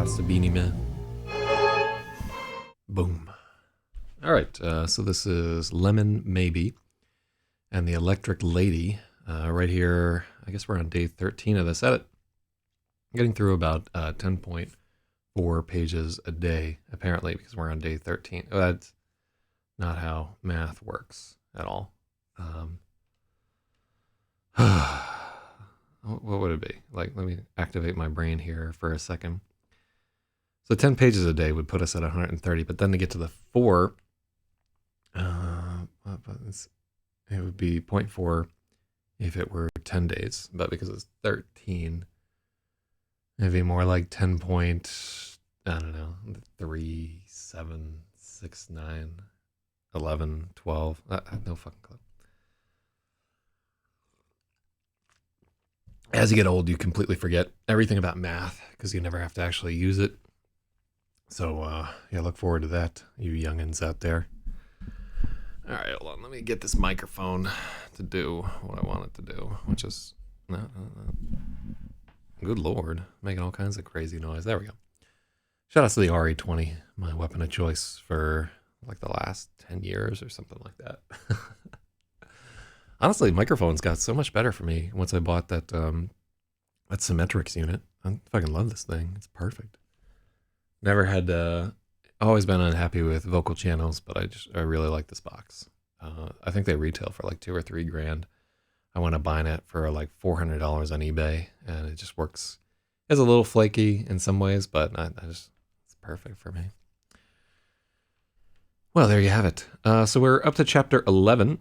Shouts to Beanie Man. Boom. All right, so this is Lemon Maybe and the Electric Lady. Right here, I guess we're on day 13 of this edit. Getting through about 10.4 pages a day, apparently, because we're on day 13. That's not how math works at all. What would it be? Like, let me activate my brain here for a second. So 10 pages a day would put us at 130, but then to get to the 4, it would be 0.4 if it were 10 days. But because it's 13, it'd be more like 10 point, I don't know, 3, 7, 6, 9, 11, 12. No fucking clue. As you get old, you completely forget everything about math because you never have to actually use it. So, yeah, look forward to that, you youngins out there. All right, hold on. Let me get this microphone to do what I want it to do, which is... Good Lord. Making all kinds of crazy noise. There we go. Shout out to the RE20, my weapon of choice for like the last 10 years or something like that. Honestly, microphones got so much better for me once I bought that Symmetrics unit. I fucking love this thing. It's perfect. Never had, always been unhappy with vocal channels, but I really like this box. I think they retail for like $2 or $3 grand. I wound up buying it for like $400 on eBay, and it just works. It's a little flaky in some ways, but it's perfect for me. Well, there you have it. So we're up to chapter 11.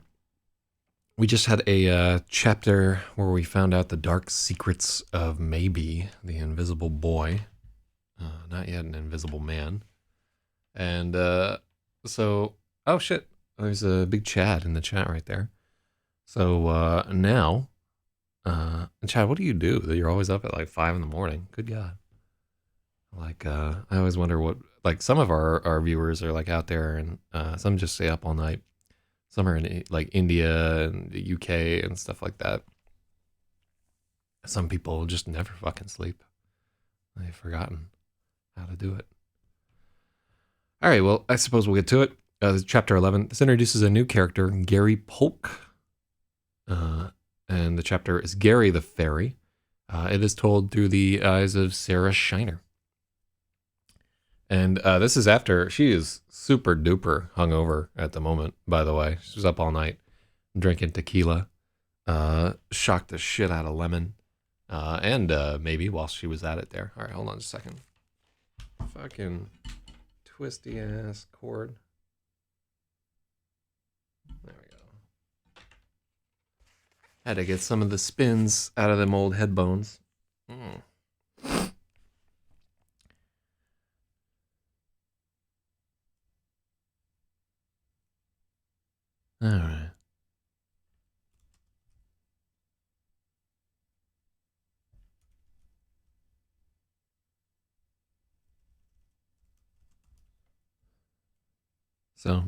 We just had a chapter where we found out the dark secrets of Maybe, the invisible boy. Not yet an invisible man. And so, oh shit, there's a big Chad in the chat right there. So now, Chad, what do you do that you're always up at like 5 in the morning? Good God. Like, I always wonder what, like some of our viewers are like out there and some just stay up all night. Some are in like India and the UK and stuff like that. Some people just never fucking sleep. They've forgotten how to do it. All right, well, I suppose we'll get to it. Chapter 11. This introduces a new character, Gary Polk. And the chapter is Gary the Fairy. It is told through the eyes of Sarah Shiner. And this is after, she is super duper hungover at the moment, by the way. She was up all night drinking tequila. Shocked the shit out of Lemon. And maybe while she was at it there. All right, hold on just a second. Fucking twisty ass cord. There we go. Had to get some of the spins out of them old head bones. All right. So,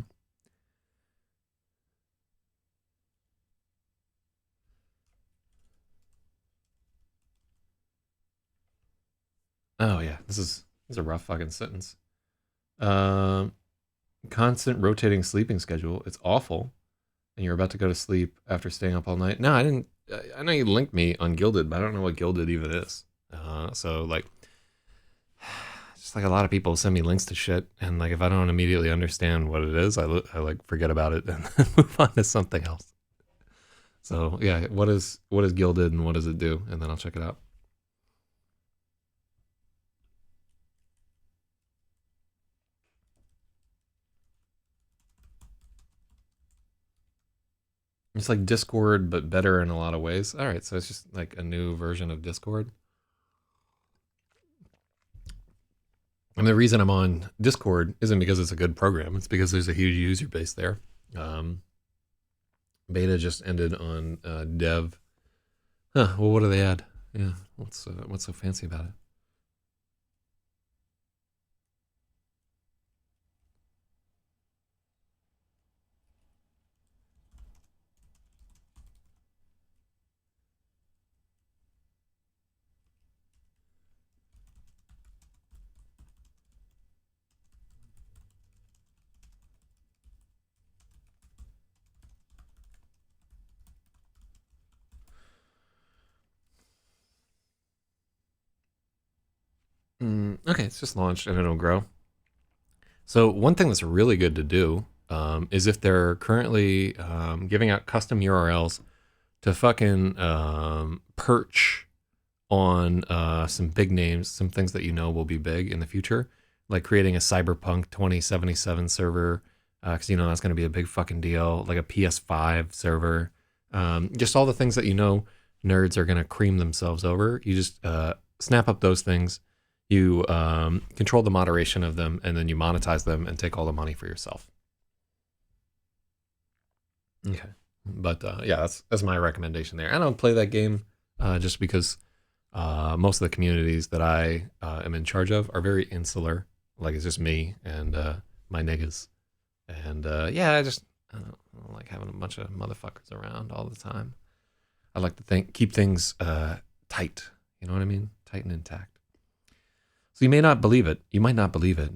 oh yeah, this is a rough fucking sentence. Constant rotating sleeping schedule. It's awful. And you're about to go to sleep after staying up all night. No, I didn't. I know you linked me on Gilded, but I don't know what Gilded even is. So like, just like a lot of people send me links to shit, and like if I don't immediately understand what it is, I like forget about it and move on to something else. So yeah, what is Gilded and what does it do? And then I'll check it out. It's like Discord, but better in a lot of ways. All right, so it's just like a new version of Discord. And the reason I'm on Discord isn't because it's a good program. It's because there's a huge user base there. Beta just ended on dev. Huh, well, what do they add? Yeah, what's so fancy about it? Okay, it's just launched and it'll grow. So one thing that's really good to do is if they're currently giving out custom URLs to fucking perch on some big names, some things that you know will be big in the future, like creating a Cyberpunk 2077 server, because you know that's going to be a big fucking deal, like a PS5 server, just all the things that you know nerds are going to cream themselves over. You just snap up those things, you control the moderation of them, and then you monetize them and take all the money for yourself. Okay. But yeah, that's my recommendation there. I don't play that game just because most of the communities that I am in charge of are very insular. Like it's just me and my niggas. And yeah, I don't like having a bunch of motherfuckers around all the time. I like to keep things tight. You know what I mean? Tight and intact. So you may not believe it. You might not believe it.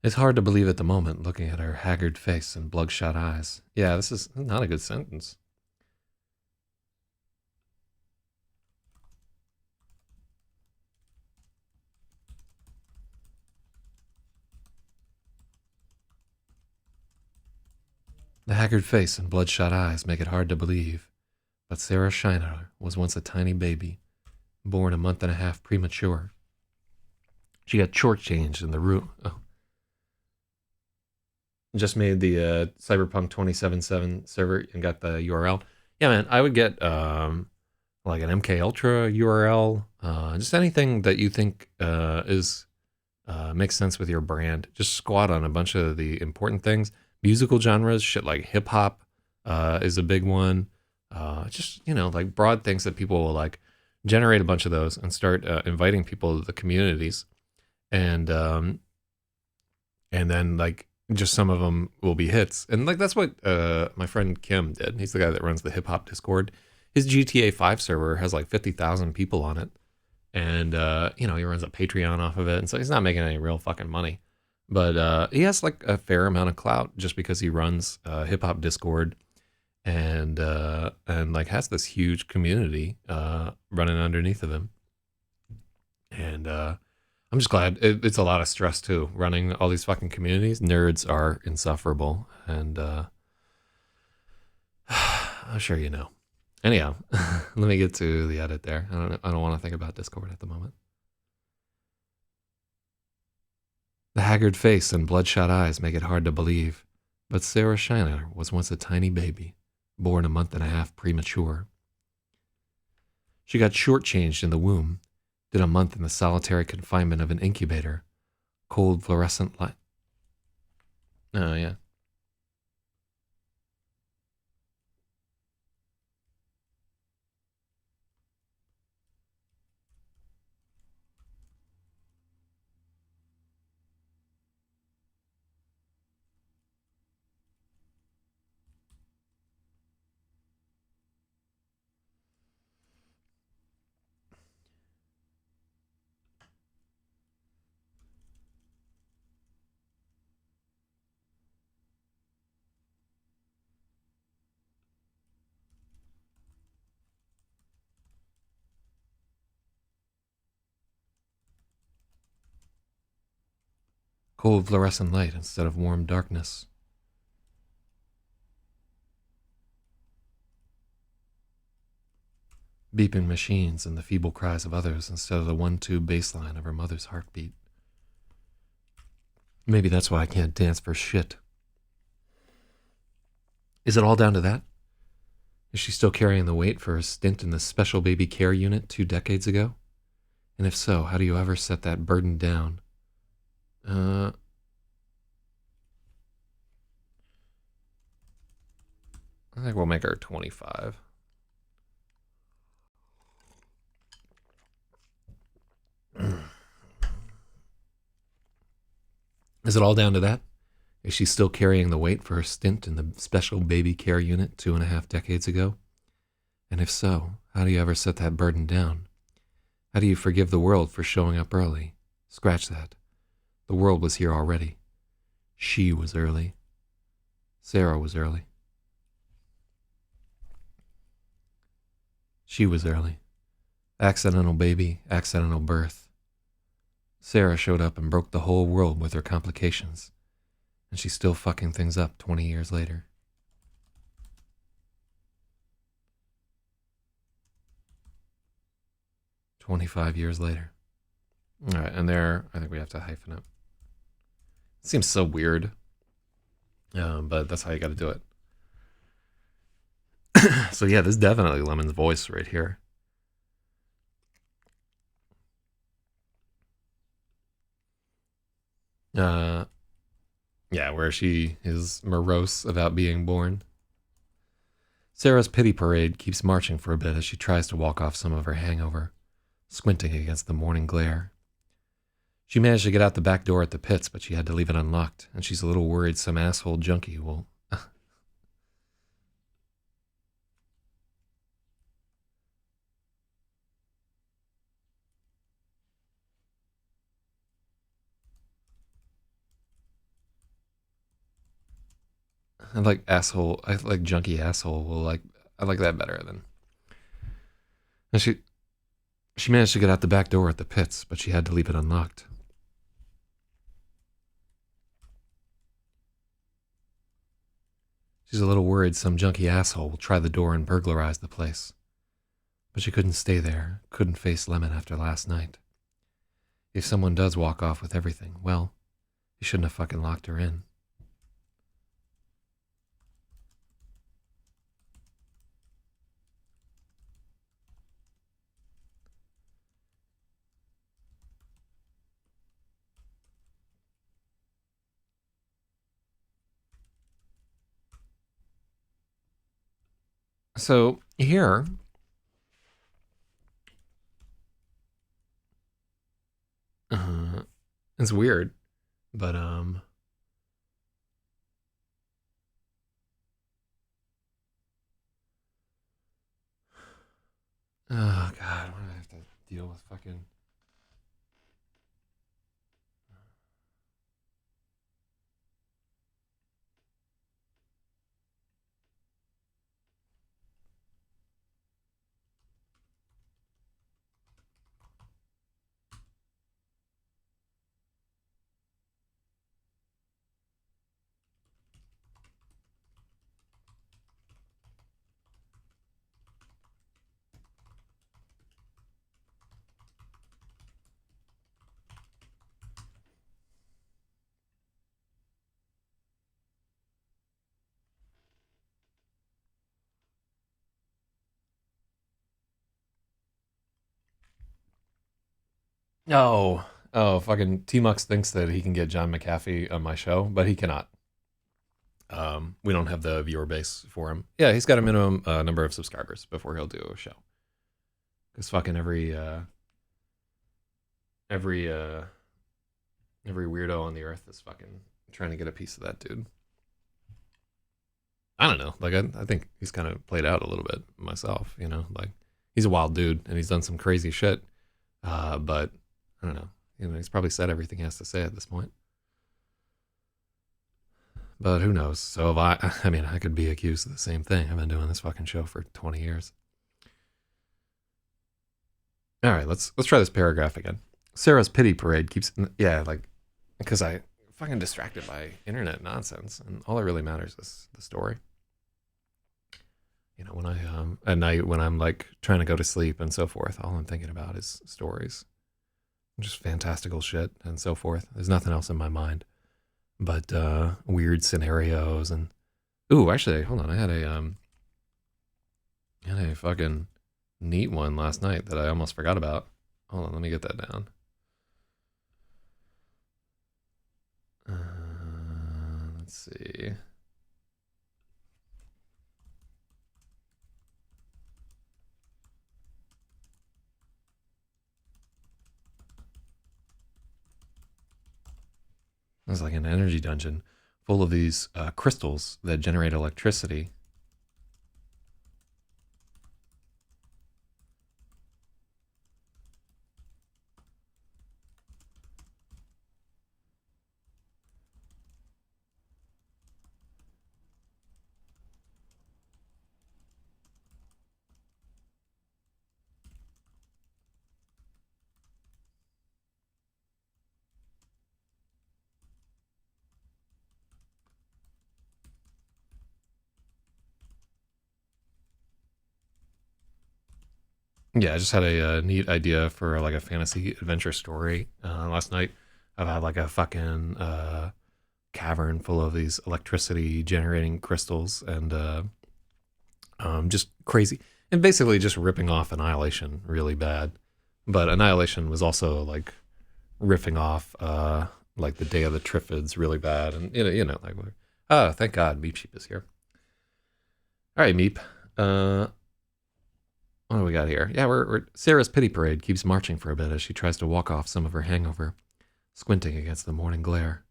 It's hard to believe at the moment, looking at her haggard face and bloodshot eyes. Yeah, this is not a good sentence. The haggard face and bloodshot eyes make it hard to believe, but Sarah Shiner was once a tiny baby, born a month and a half premature. She got shortchanged in the room. Oh. Just made the Cyberpunk 2077 server and got the URL. Yeah, man, I would get like an MK Ultra URL, just anything that you think is makes sense with your brand. Just squat on a bunch of the important things. Musical genres, shit like hip hop is a big one. Just you know, like broad things that people will like. Generate a bunch of those and start inviting people to the communities, and then like just some of them will be hits. And like that's what my friend Kim did. He's the guy that runs the hip hop Discord. His GTA 5 server has like 50,000 people on it, and you know he runs a Patreon off of it, and so he's not making any real fucking money, but he has like a fair amount of clout just because he runs hip hop Discord, and like has this huge community running underneath of him, and I'm just glad it's a lot of stress too running all these fucking communities. Nerds are insufferable, and I'm sure you know. Anyhow, let me get to the edit there. I don't want to think about Discord at the moment. The haggard face and bloodshot eyes make it hard to believe, but Sarah Shiner was once a tiny baby, born a month and a half premature. She got shortchanged in the womb, did a month in the solitary confinement of an incubator, cold fluorescent light. Oh, yeah. Cold fluorescent light instead of warm darkness. Beeping machines and the feeble cries of others instead of the one-two bass line of her mother's heartbeat. Maybe that's why I can't dance for shit. Is it all down to that? Is she still carrying the weight for her stint in the special baby care unit 2 decades ago? And if so, how do you ever set that burden down? I think we'll make her 25. Is it all down to that? Is she still carrying the weight for her stint in the special baby care unit 2.5 decades ago? And if so, how do you ever set that burden down? How do you forgive the world for showing up early? Scratch that. The world was here already. She was early. Sarah was early. She was early. Accidental baby, accidental birth. Sarah showed up and broke the whole world with her complications. And she's still fucking things up 20 years later. "25 years later." All right, and there, I think we have to hyphen it. It seems so weird, but that's how you got to do it. So yeah, this is definitely Lemon's voice right here. Yeah, where she is morose about being born. Sarah's pity parade keeps marching for a bit as she tries to walk off some of her hangover, squinting against the morning glare. She managed to get out the back door at the pits, but she had to leave it unlocked, and she's a little worried some asshole junkie will... I like asshole. I like junkie asshole. I like that better than. And she managed to get out the back door at the pits, but she had to leave it unlocked. She's a little worried some junkie asshole will try the door and burglarize the place. But she couldn't stay there, couldn't face Lemon after last night. If someone does walk off with everything, well, he shouldn't have fucking locked her in. So here, it's weird, but oh god, why do I have to deal with fucking... Oh, oh, fucking T-Mux thinks that he can get John McAfee on my show, but he cannot. We don't have the viewer base for him. Yeah, he's got a minimum number of subscribers before he'll do a show. Because fucking every weirdo on the earth is fucking trying to get a piece of that dude. I don't know. Like I think he's kind of played out a little bit myself. You know, like he's a wild dude and he's done some crazy shit. But I don't know. You know, he's probably said everything he has to say at this point. But who knows? So if I mean, I could be accused of the same thing. I've been doing this fucking show for 20 years. All right, let's try this paragraph again. Sarah's pity parade keeps, yeah, like, because I fucking distracted by internet nonsense, and all that really matters is the story. You know, when I at night when I'm like trying to go to sleep and so forth, all I'm thinking about is stories, just fantastical shit and so forth. There's nothing else in my mind but weird scenarios and ooh, actually, hold on, I had a fucking neat one last night that I almost forgot about. Hold on, let me get that down. Let's see. It's like an energy dungeon full of these crystals that generate electricity. Yeah, I just had a neat idea for like a fantasy adventure story last night. I've had like a fucking cavern full of these electricity generating crystals and just crazy. And basically just ripping off Annihilation really bad. But Annihilation was also like riffing off like the Day of the Triffids really bad. And, like, oh, thank God Meep Sheep is here. All right, Meep. What do we got here? Yeah, we're Sarah's pity parade keeps marching for a bit as she tries to walk off some of her hangover, squinting against the morning glare.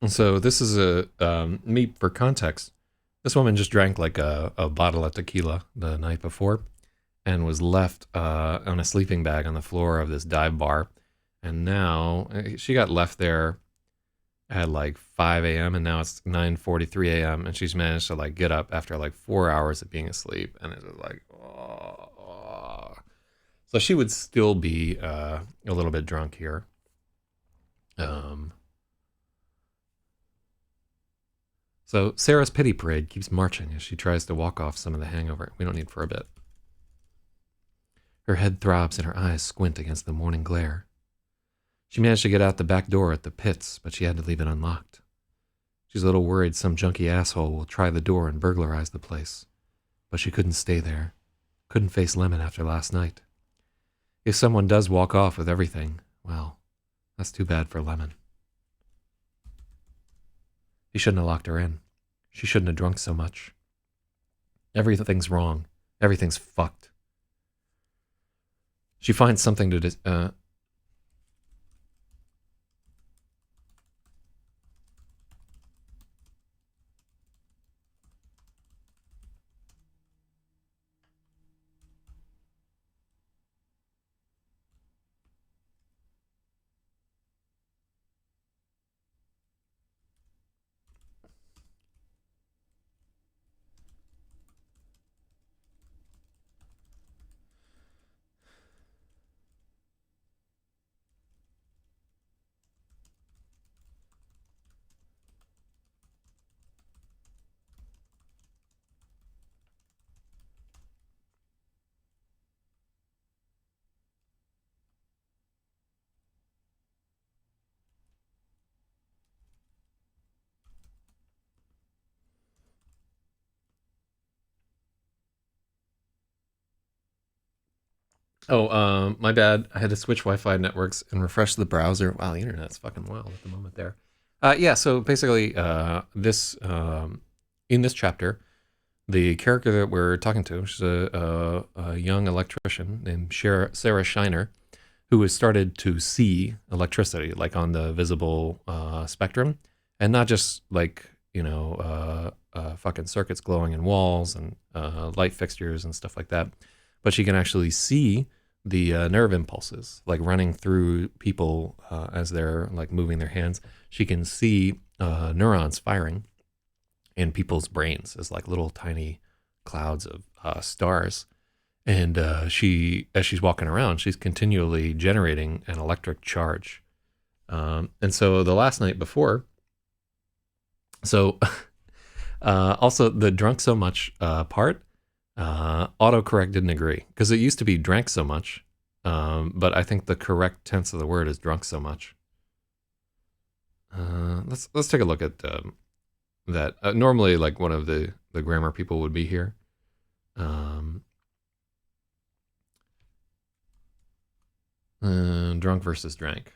And so this is a Meep for context. This woman just drank like a bottle of tequila the night before and was left on a sleeping bag on the floor of this dive bar. And now she got left there at like 5 a.m. and now it's 9:43 a.m. and she's managed to like get up after like 4 hours of being asleep and it's just like, oh. So she would still be a little bit drunk here. Um, so Sarah's pity parade keeps marching as she tries to walk off some of the hangover. We don't need for a bit. Her head throbs and her eyes squint against the morning glare. She managed to get out the back door at the pits, but she had to leave it unlocked. She's a little worried some junky asshole will try the door and burglarize the place. But she couldn't stay there. Couldn't face Lemon after last night. If someone does walk off with everything, well, that's too bad for Lemon. He shouldn't have locked her in. She shouldn't have drunk so much. Everything's wrong. Everything's fucked. She finds something to my bad. I had to switch Wi-Fi networks and refresh the browser. Wow, the internet's fucking wild at the moment there. Yeah, so basically, in this chapter, the character that we're talking to, she's a young electrician named Sarah Shiner, who has started to see electricity, like on the visible spectrum, and not just like, fucking circuits glowing in walls and light fixtures and stuff like that, but she can actually see the nerve impulses like running through people as they're like moving their hands. She can see neurons firing in people's brains as like little tiny clouds of stars. And as she's walking around, she's continually generating an electric charge. And so the last night before, so also the drunk so much part, autocorrect didn't agree because it used to be drank so much, but I think the correct tense of the word is drunk so much. Let's take a look at that. Normally, like one of the grammar people would be here. Drunk versus drank.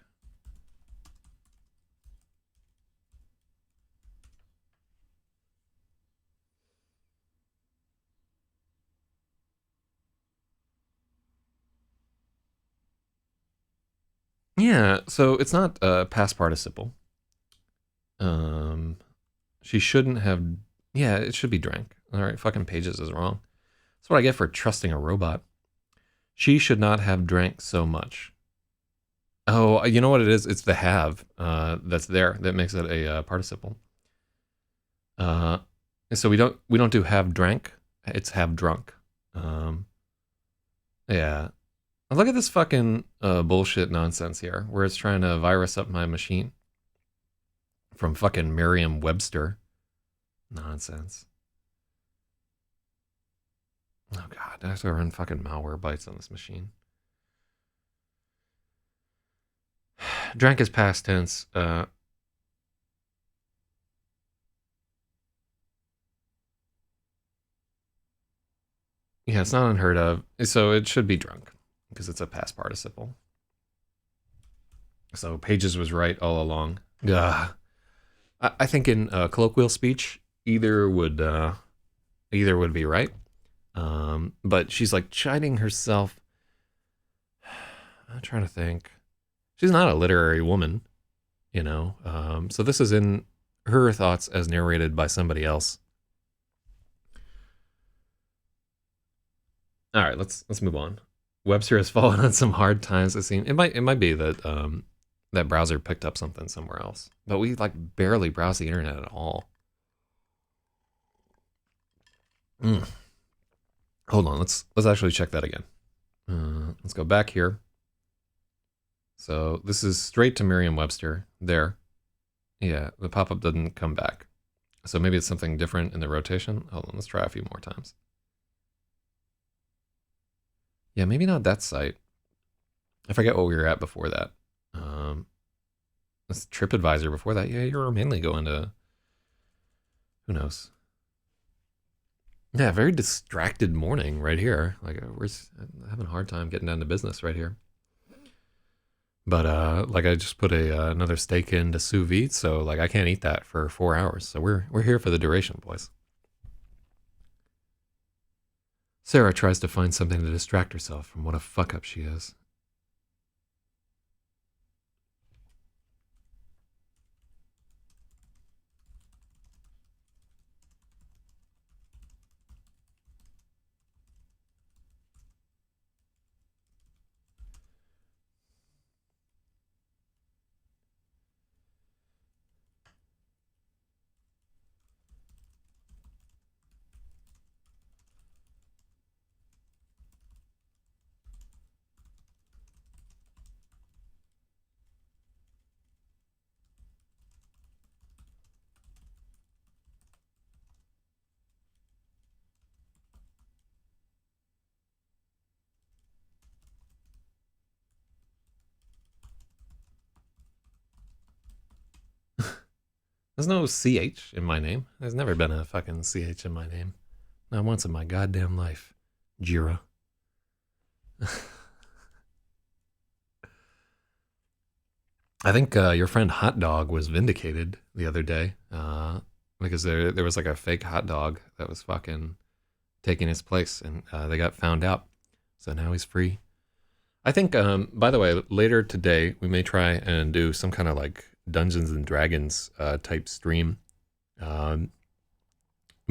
Yeah, so it's not a past participle. She shouldn't have Yeah, it should be drank. All right, fucking Pages is wrong. That's what I get for trusting a robot. She should not have drank so much. Oh, you know what it is? It's the have that's there that makes it a participle. Uh, so we don't do have drank. It's have drunk. Um, yeah. Look at this fucking bullshit nonsense here, where it's trying to virus up my machine from fucking Merriam-Webster nonsense. Oh god, I have to run fucking malware bytes on this machine. Drank is past tense. Yeah, it's not unheard of. So it should be drunk because it's a past participle. So Pages was right all along. I think in colloquial speech, either would be right. But she's like chiding herself. I'm trying to think. She's not a literary woman, you know. So this is in her thoughts as narrated by somebody else. All right, let's move on. Webster has fallen on some hard times. It seems it might be that that browser picked up something somewhere else, but we like barely browse the internet at all. Hold on, let's actually check that again. Let's go back here. So this is straight to Merriam-Webster. There, yeah, the pop-up doesn't come back. So maybe it's something different in the rotation. Hold on, let's try a few more times. Yeah, maybe not that site. I forget what we were at before that. This TripAdvisor before that. Yeah, you were mainly going to, who knows? Yeah, very distracted morning right here. Like we're having a hard time getting down to business right here. But like I just put another steak into sous vide, so like I can't eat that for 4 hours. So we're here for the duration, boys. Sarah tries to find something to distract herself from what a fuck up she is. There's no CH in my name. There's never been a fucking CH in my name. Not once in my goddamn life. Jira. I think your friend Hot Dog was vindicated the other day because there was like a fake hot dog that was fucking taking his place, and they got found out. So now he's free. I think, by the way, later today we may try and do some kind of like Dungeons and Dragons type stream. But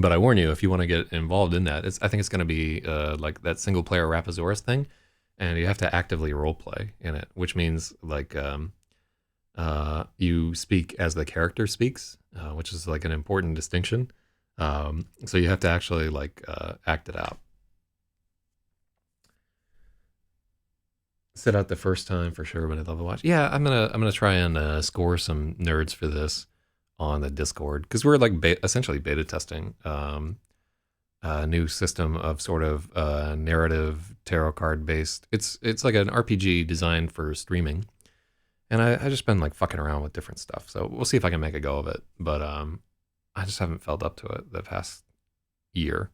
I warn you, if you want to get involved in that, I think it's going to be like that single player Rapasaurus thing, and you have to actively roleplay in it, which means like you speak as the character speaks, which is like an important distinction. So you have to actually like act it out. Sit out the first time for sure, but I'd love to watch. Yeah, I'm gonna try and score some nerds for this on the Discord because we're like essentially beta testing a new system of sort of narrative tarot card based. It's like an RPG designed for streaming, and I just been like fucking around with different stuff. So we'll see if I can make a go of it. But I just haven't felt up to it the past year.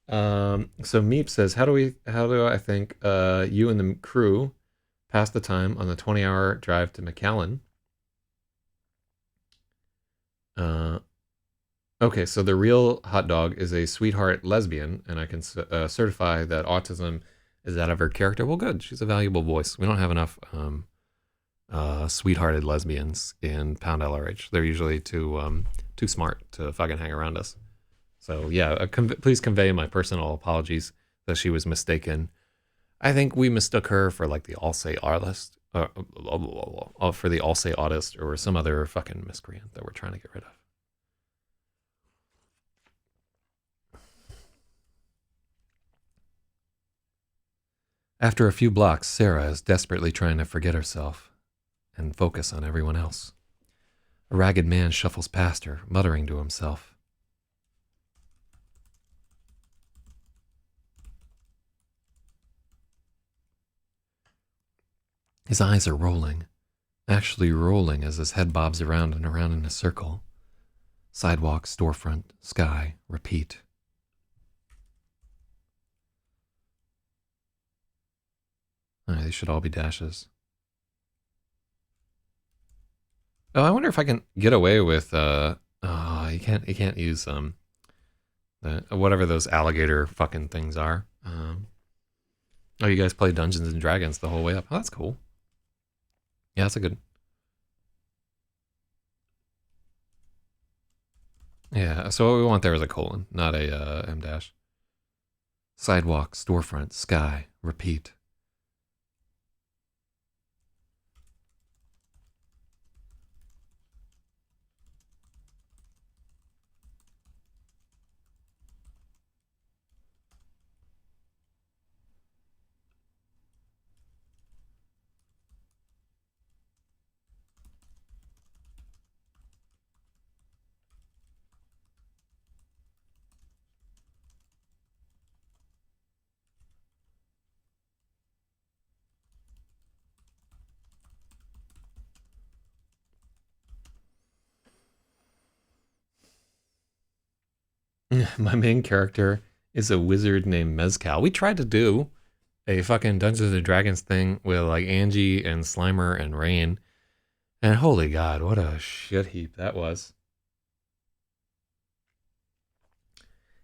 So Meep says, how do I think you and the crew pass the time on the 20-hour drive to McAllen? Okay, so the real hot dog is a sweetheart lesbian, and I can certify that autism is out of her character. Well, good. She's a valuable voice. We don't have enough sweethearted lesbians in Pound LRH. They're usually too smart to fucking hang around us. So yeah, please convey my personal apologies that she was mistaken. I think we mistook her for like the All-Say artist, for the All-Say artist or some other fucking miscreant that we're trying to get rid of. After a few blocks, Sarah is desperately trying to forget herself and focus on everyone else. A ragged man shuffles past her, muttering to himself. His eyes are rolling, actually rolling as his head bobs around and around in a circle. Sidewalk, storefront, sky, repeat. These should all be dashes. Oh, I wonder if I can get away with you can't use whatever those alligator fucking things are. Oh, you guys play Dungeons and Dragons the whole way up. Oh, that's cool. Yeah, that's a good. Yeah, so what we want there is a colon, not a M dash. Sidewalk, storefront, sky, repeat. My main character is a wizard named Mezcal. We tried to do a fucking Dungeons and Dragons thing with like Angie and Slimer and Rain. And holy god, what a shit heap that was.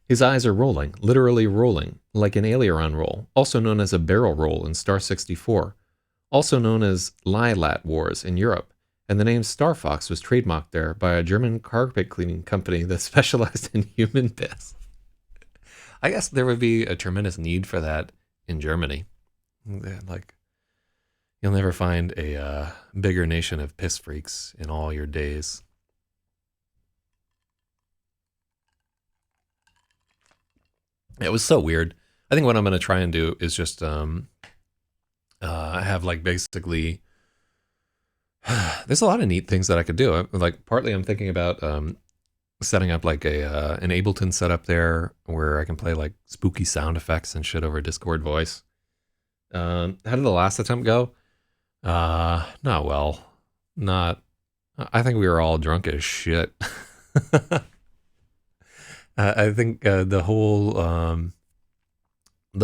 His eyes are rolling, literally rolling, like an aileron roll, also known as a barrel roll in Star 64, also known as Lilat Wars in Europe, and the name Star Fox was trademarked there by a German carpet cleaning company that specialized in human piss. I guess there would be a tremendous need for that in Germany. Like, you'll never find a bigger nation of piss freaks in all your days. It was so weird. I think what I'm going to try and do is just have like basically there's a lot of neat things that I could do. Like partly I'm thinking about setting up like an Ableton setup there where I can play like spooky sound effects and shit over Discord voice. How did the last attempt go? Not well. Not. I think we were all drunk as shit. I think the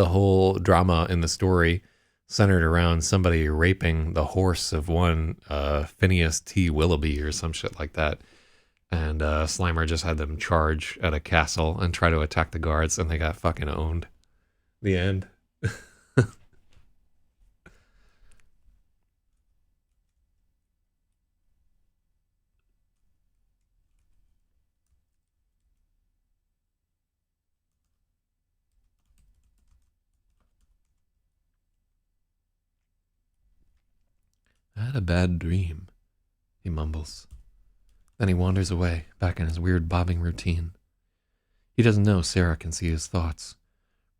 whole drama in the story centered around somebody raping the horse of one Phineas T. Willoughby or some shit like that. And Slimer just had them charge at a castle and try to attack the guards, and they got fucking owned. The end. I had a bad dream, he mumbles. Then he wanders away, back in his weird bobbing routine. He doesn't know Sarah can see his thoughts,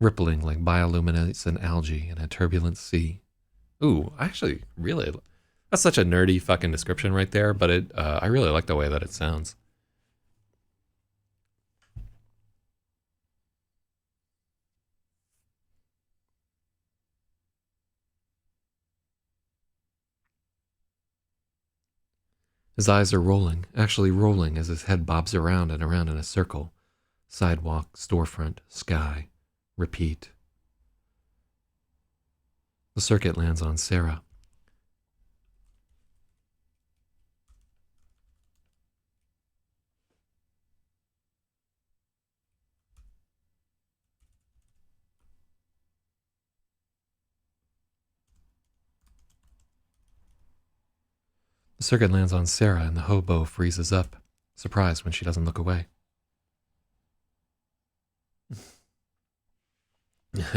rippling like bioluminescent algae in a turbulent sea. Ooh, actually, really, that's such a nerdy fucking description right there, but I really like the way that it sounds. His eyes are rolling, actually rolling as his head bobs around and around in a circle. Sidewalk, storefront, sky, repeat. The circuit lands on Sarah. circuit lands on Sarah and the hobo freezes up, surprised when she doesn't look away.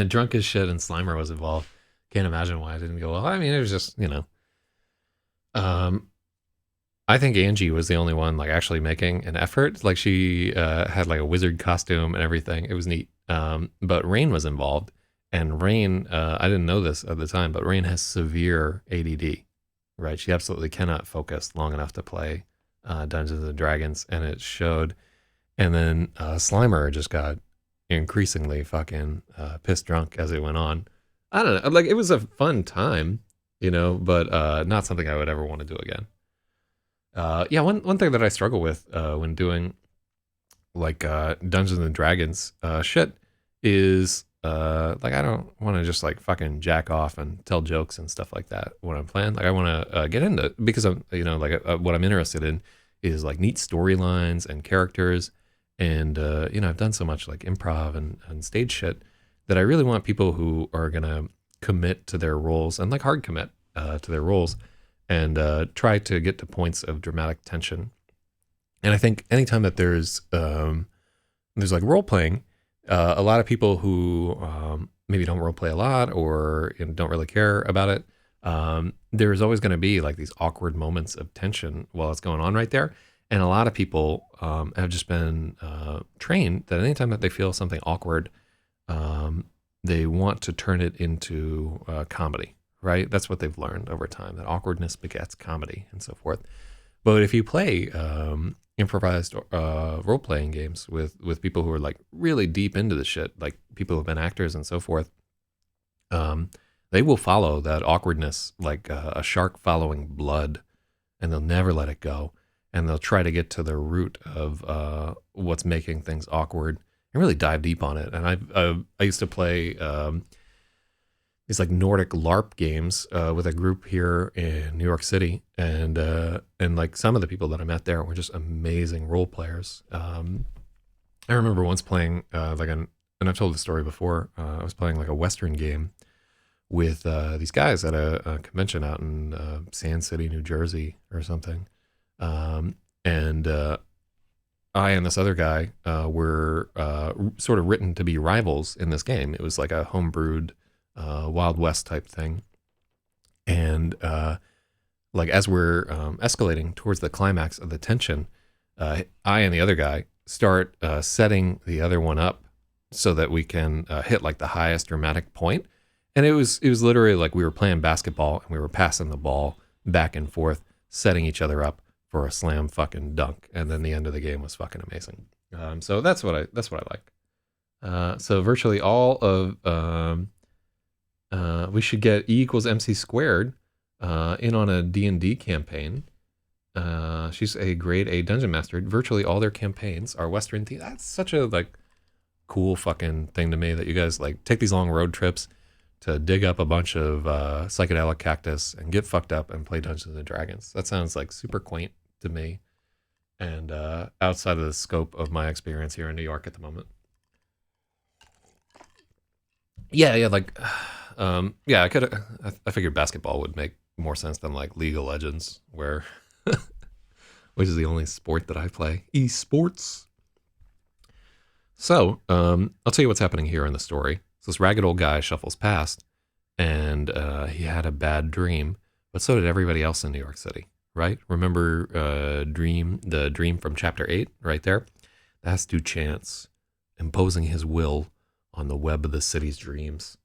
Drunk as shit and Slimer was involved. Can't imagine why it didn't go well. I mean, it was just, I think Angie was the only one like actually making an effort. Like she had like a wizard costume and everything. It was neat. But Rain was involved, and Rain, I didn't know this at the time, but Rain has severe ADD, right? She absolutely cannot focus long enough to play Dungeons and Dragons, and it showed. And then Slimer just got increasingly fucking pissed drunk as it went on. I don't know. Like it was a fun time, but not something I would ever want to do again. Yeah, one thing that I struggle with when doing like Dungeons and Dragons shit is like I don't want to just like fucking jack off and tell jokes and stuff like that when I'm playing. Like I want to get into it because I'm what I'm interested in is like neat storylines and characters, and I've done so much like improv and stage shit that I really want people who are gonna commit to their roles and like hard commit to their roles and try to get to points of dramatic tension. And I think anytime that there's like role playing, a lot of people who maybe don't role play a lot or don't really care about it, there's always going to be like these awkward moments of tension while it's going on right there. And a lot of people have just been trained that anytime that they feel something awkward, they want to turn it into comedy, right? That's what they've learned over time, that awkwardness begets comedy and so forth. But if you play improvised role-playing games with people who are like really deep into the shit, like people who've been actors and so forth, they will follow that awkwardness like a shark following blood, and they'll never let it go. And they'll try to get to the root of what's making things awkward and really dive deep on it. And I used to play these like Nordic LARP games with a group here in New York City, and like some of the people that I met there were just amazing role players. I remember once playing and I've told the story before. I was playing like a Western game with these guys at a convention out in Sand City, New Jersey, or something. And I and this other guy were sort of written to be rivals in this game. It was like a homebrewed Wild West type thing. And like as we're escalating towards the climax of the tension, I and the other guy start setting the other one up so that we can hit like the highest dramatic point. And it was literally like we were playing basketball and we were passing the ball back and forth, setting each other up for a slam fucking dunk, and then the end of the game was fucking amazing. So that's what I like. So virtually all of we should get E equals MC squared in on a D&D campaign. She's a grade A dungeon master. Virtually all their campaigns are Western themed. That's such a like cool fucking thing to me that you guys like take these long road trips to dig up a bunch of psychedelic cactus and get fucked up and play Dungeons and Dragons. That sounds like super quaint to me, and outside of the scope of my experience here in New York at the moment. Yeah, like, yeah, I figured basketball would make more sense than like League of Legends, where, which is the only sport that I play, esports. So, I'll tell you what's happening here in the story. So this ragged old guy shuffles past, and he had a bad dream, but so did everybody else in New York City, right? Remember the dream from chapter 8 right there? That's Duchance imposing his will on the web of the city's dreams.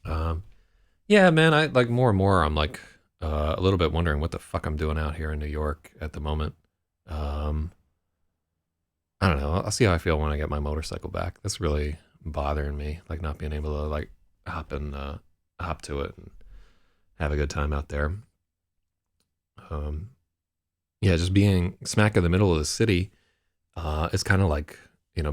Yeah, man, I like more and more, I'm like a little bit wondering what the fuck I'm doing out here in New York at the moment. I don't know. I'll see how I feel when I get my motorcycle back. That's really bothering me, like not being able to like hop to it and have a good time out there. Yeah, just being smack in the middle of the city is kind of like,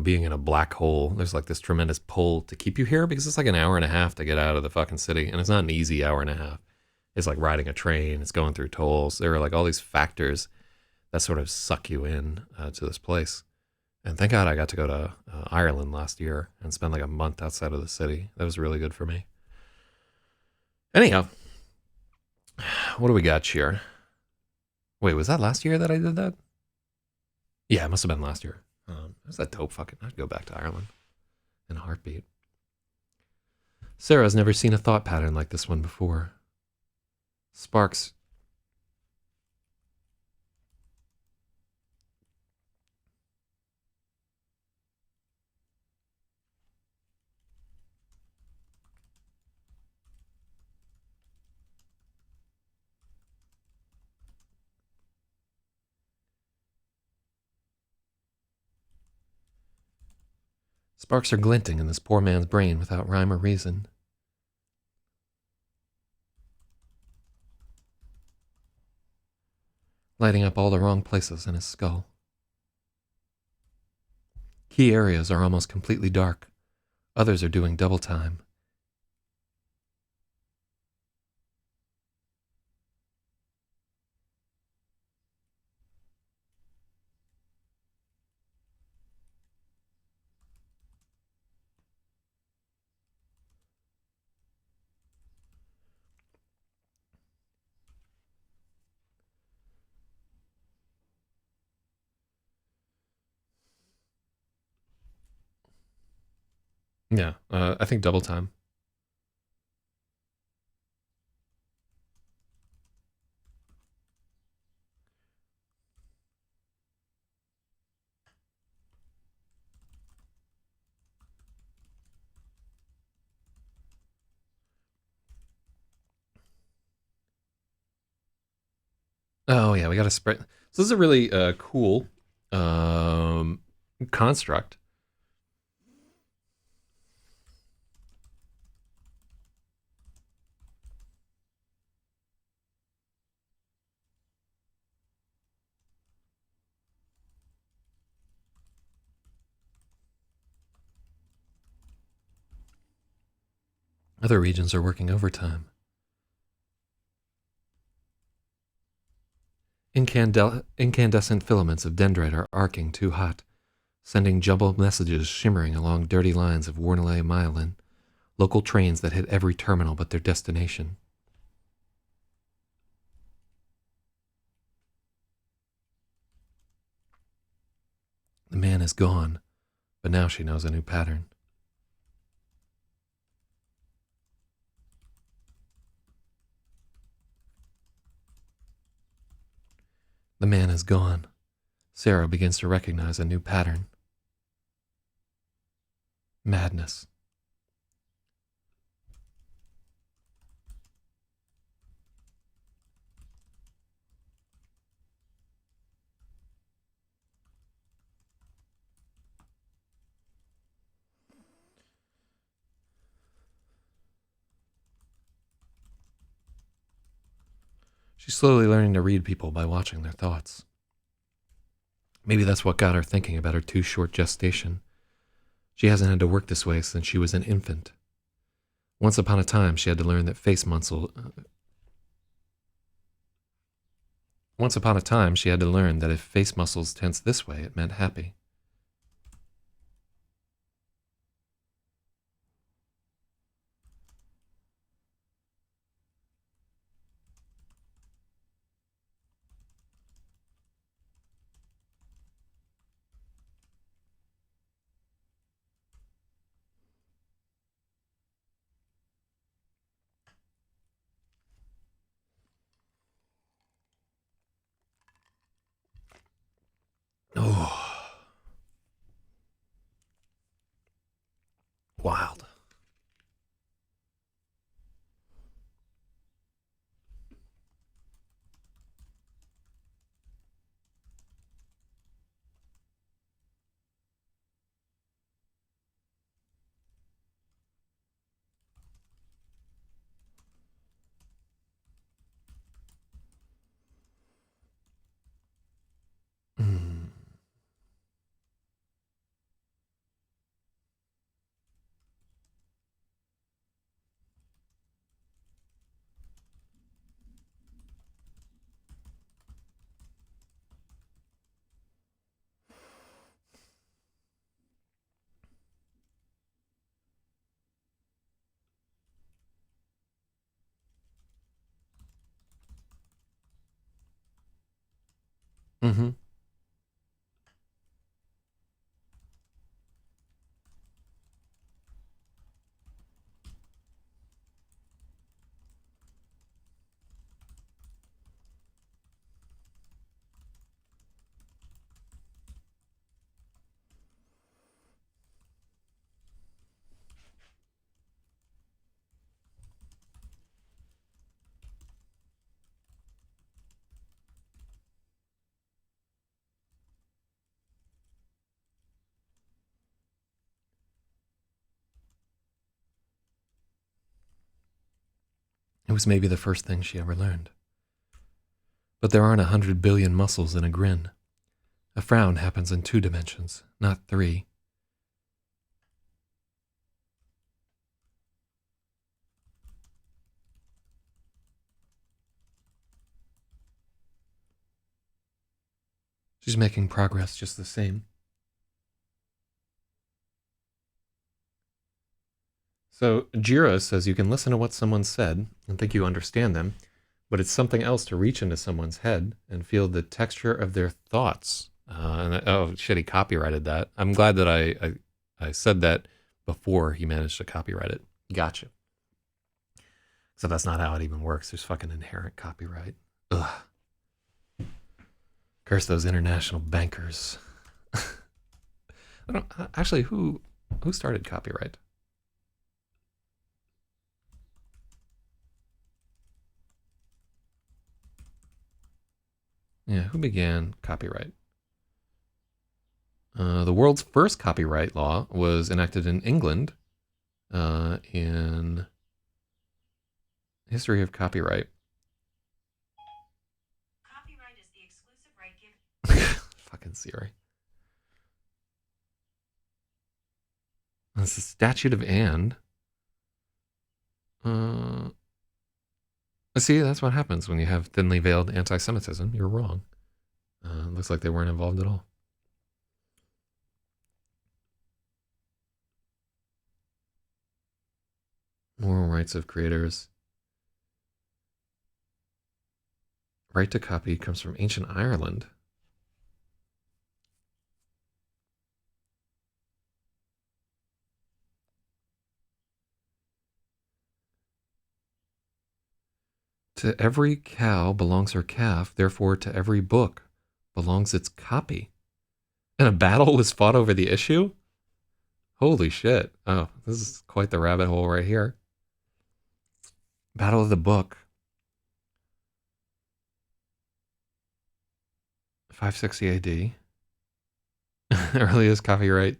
being in a black hole. There's like this tremendous pull to keep you here because it's like an hour and a half to get out of the fucking city, and it's not an easy hour and a half. It's like riding a train, it's going through tolls. There are like all these factors that sort of suck you in to this place. And thank God I got to go to Ireland last year and spend like a month outside of the city. That was really good for me. Anyhow, what do we got here? Wait, was that last year that I did that? Yeah, it must have been last year. Is that dope? Fucking, I'd go back to Ireland in a heartbeat. Sarah's never seen a thought pattern like this one before. Sparks. Sparks are glinting in this poor man's brain without rhyme or reason. Lighting up all the wrong places in his skull. Key areas are almost completely dark. Others are doing double time. Yeah, I think double time. Oh yeah, we got to spread. So this is a really cool um, construct. Other regions are working overtime. Incandescent filaments of dendrite are arcing too hot, sending jumbled messages shimmering along dirty lines of Warnelay myelin, local trains that hit every terminal but their destination. The man is gone, but now she knows a new pattern. The man is gone. Sarah begins to recognize a new pattern. Madness. She's slowly learning to read people by watching their thoughts. Maybe that's what got her thinking about her too short gestation. She hasn't had to work this way since she was an infant. Once upon a time, she had to learn that face muscle. Once upon a time, she had to learn that if face muscles tense this way, it meant happy. Oh. Mm-hmm. It was maybe the first thing she ever learned. But there aren't 100 billion muscles in a grin. A frown happens in 2 dimensions, not 3. She's making progress just the same. So Jira says you can listen to what someone said and think you understand them, but it's something else to reach into someone's head and feel the texture of their thoughts. Oh shit, he copyrighted that. I'm glad that I said that before he managed to copyright it. Gotcha. So that's not how it even works. There's fucking inherent copyright. Ugh. Curse those international bankers. I don't actually who started copyright? Yeah, who began copyright? The world's first copyright law was enacted in England in history of copyright. Copyright is the exclusive right given. Fucking Siri. It's the Statute of Anne. See, that's what happens when you have thinly veiled anti-Semitism. You're wrong. Looks like they weren't involved at all. Moral rights of creators. Right to copy comes from ancient Ireland. To every cow belongs her calf, therefore to every book belongs its copy. And a battle was fought over the issue? Holy shit. Oh, this is quite the rabbit hole right here. Battle of the Book. 560 AD. Earliest copyright.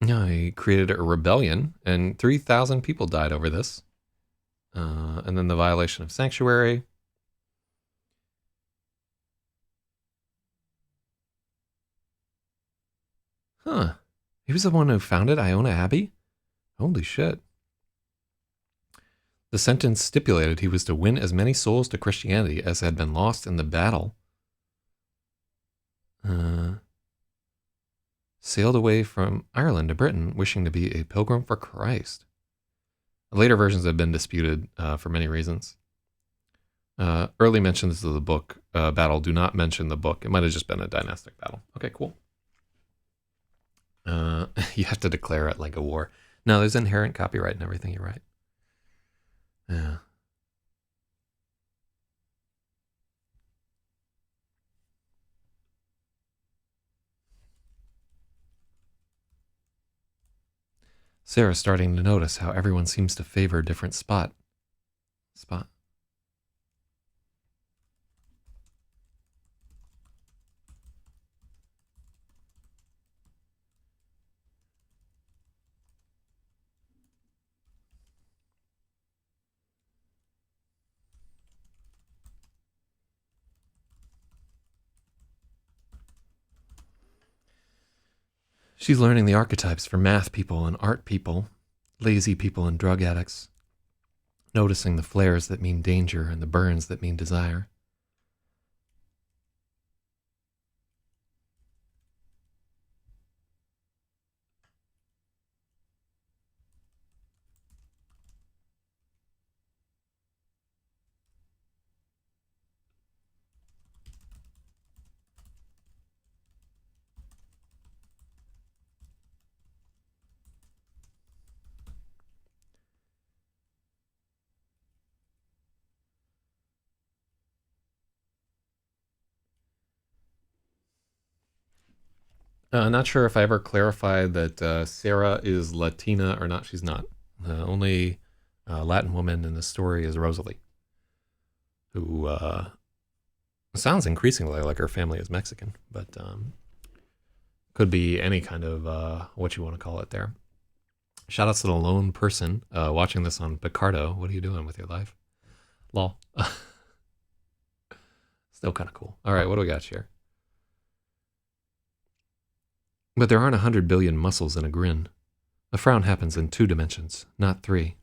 No, he created a rebellion, and 3,000 people died over this. And then the violation of sanctuary. Huh. He was the one who founded Iona Abbey? Holy shit. The sentence stipulated he was to win as many souls to Christianity as had been lost in the battle. Sailed away from Ireland to Britain, wishing to be a pilgrim for Christ. Later versions have been disputed for many reasons. Early mentions of the book battle do not mention the book. It might have just been a dynastic battle. Okay, cool. You have to declare it like a war. No, there's inherent copyright and everything. You're right. Yeah. Sarah's starting to notice how everyone seems to favor a different spot. She's learning the archetypes for math people and art people, lazy people and drug addicts, noticing the flares that mean danger and the burns that mean desire. Not sure if I ever clarified that Sarah is Latina or not. She's not. The only Latin woman in the story is Rosalie, who sounds increasingly like her family is Mexican, but could be any kind of what you want to call it there. Shout outs to the lone person watching this on Picardo. What are you doing with your life? Lol. Still kind of cool. All right, what do we got here? But there aren't 100 billion muscles in a grin. A frown happens in 2 dimensions, not 3.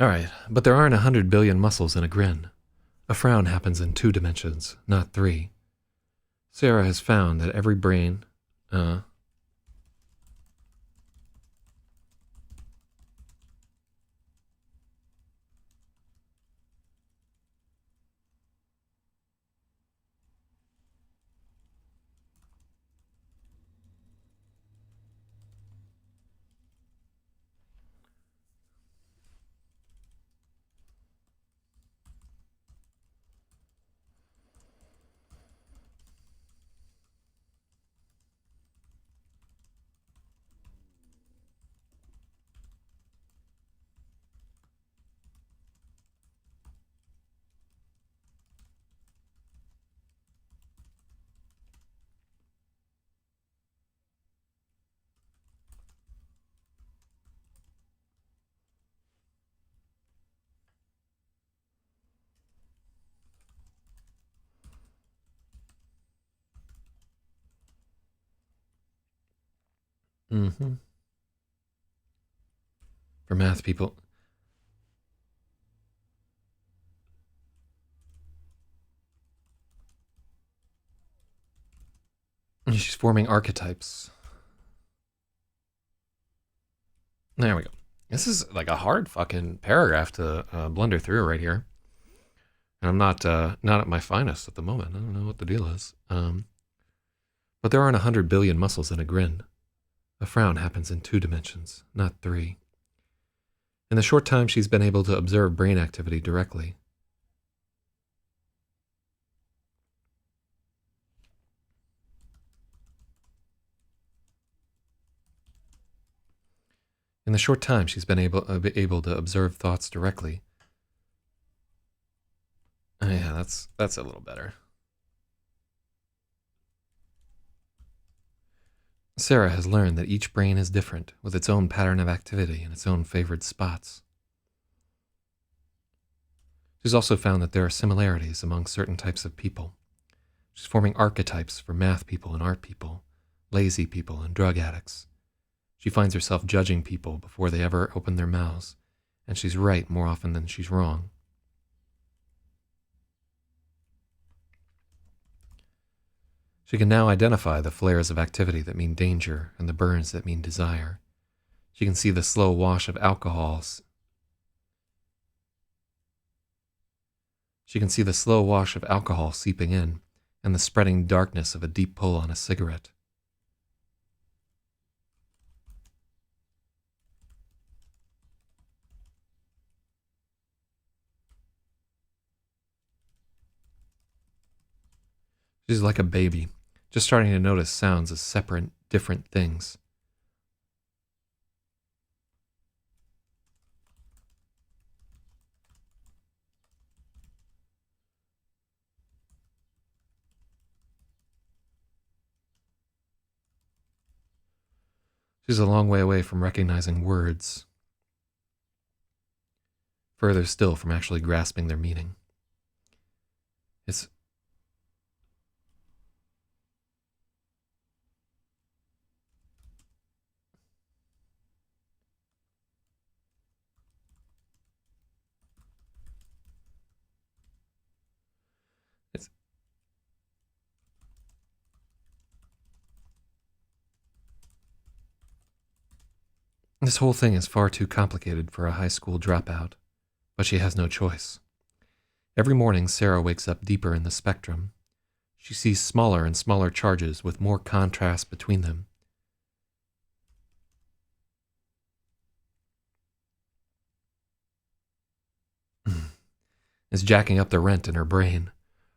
All right, but there aren't 100 billion muscles in a grin. A frown happens in 2 dimensions, not 3. Sarah has found that every brain. Mm-hmm. For math people. She's forming archetypes. There we go. This is like a hard fucking paragraph to blunder through right here. And I'm not at my finest at the moment. I don't know what the deal is. But there aren't 100 billion muscles in a grin. A frown happens in 2 dimensions, not 3. In the short time she's been able to observe brain activity directly. In the short time she's been able to observe thoughts directly. Yeah, that's a little better. Sarah has learned that each brain is different, with its own pattern of activity and its own favored spots. She's also found that there are similarities among certain types of people. She's forming archetypes for math people and art people, lazy people and drug addicts. She finds herself judging people before they ever open their mouths, and she's right more often than she's wrong. She can now identify the flares of activity that mean danger and the burns that mean desire. She can see the slow wash of alcohol. She can see the slow wash of alcohol seeping in and the spreading darkness of a deep pull on a cigarette. She's like a baby, just starting to notice sounds as separate, different things. She's a long way away from recognizing words, further still from actually grasping their meaning. It's it's this whole thing is far too complicated for a high school dropout, but she has no choice. Every morning, Sarah wakes up deeper in the spectrum. She sees smaller and smaller charges with more contrast between them. Is jacking up the rent in her brain.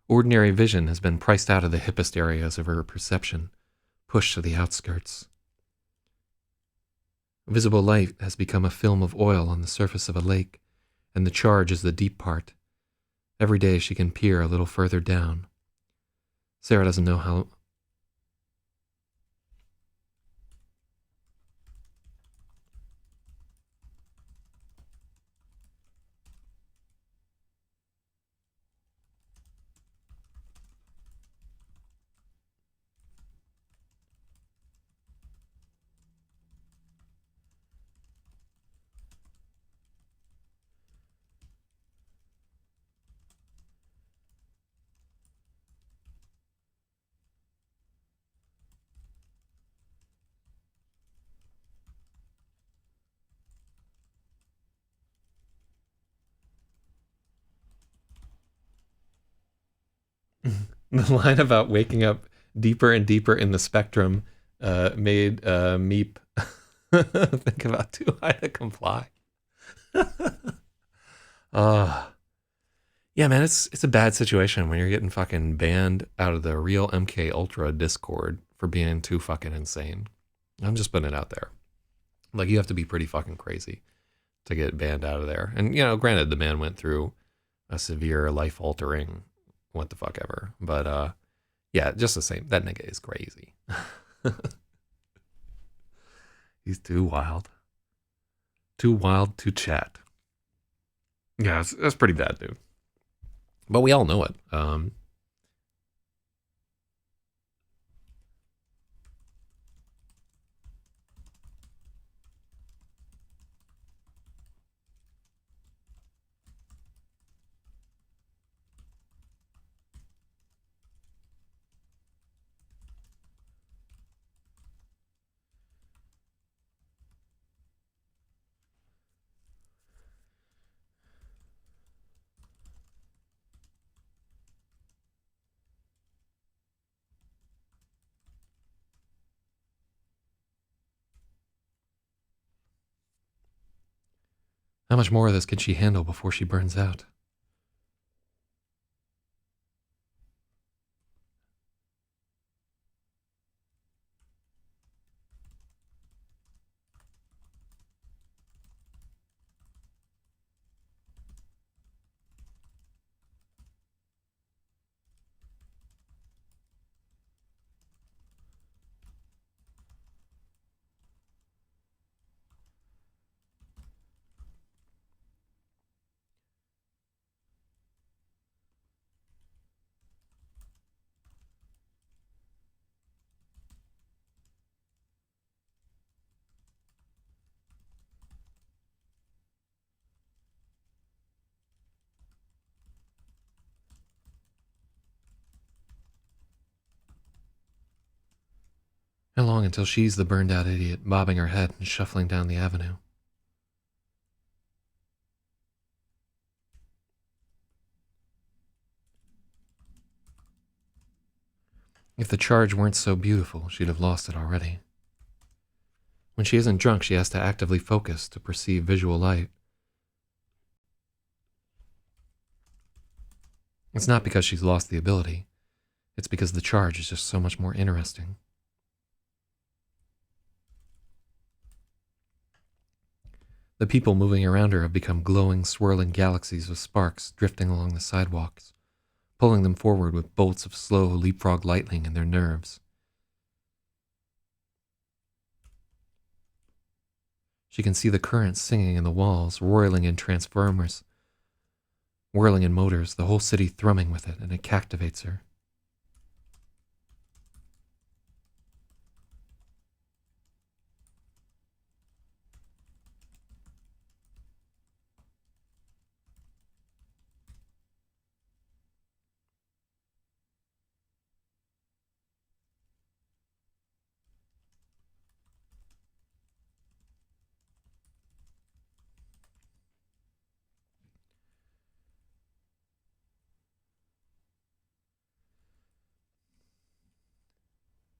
Ordinary vision has been priced out of the hippest areas of her perception, pushed to the outskirts. Visible light has become a film of oil on the surface of a lake, and the charge is the deep part. Every day she can peer a little further down. Sarah doesn't know how... The line about waking up deeper and deeper in the spectrum made Meep think about too high to comply. Yeah, man, it's a bad situation when you're getting fucking banned out of the real MK Ultra Discord for being too fucking insane. I'm just putting it out there. Like, you have to be pretty fucking crazy to get banned out of there. And, you know, granted, the man went through a severe life-altering what the fuck ever. But, yeah, just the same. That nigga is crazy. He's too wild. Too wild to chat. Yeah, that's pretty bad, dude. But we all know it. How much more of this can she handle before she burns out? long until she's the burned-out idiot, bobbing her head and shuffling down the avenue. If the charge weren't so beautiful, she'd have lost it already. When she isn't drunk, she has to actively focus to perceive visual light. It's not because she's lost the ability. It's because the charge is just so much more interesting. The people moving around her have become glowing, swirling galaxies of sparks drifting along the sidewalks, pulling them forward with bolts of slow leapfrog lightning in their nerves. She can see the currents singing in the walls, roiling in transformers, whirling in motors, the whole city thrumming with it, and it captivates her.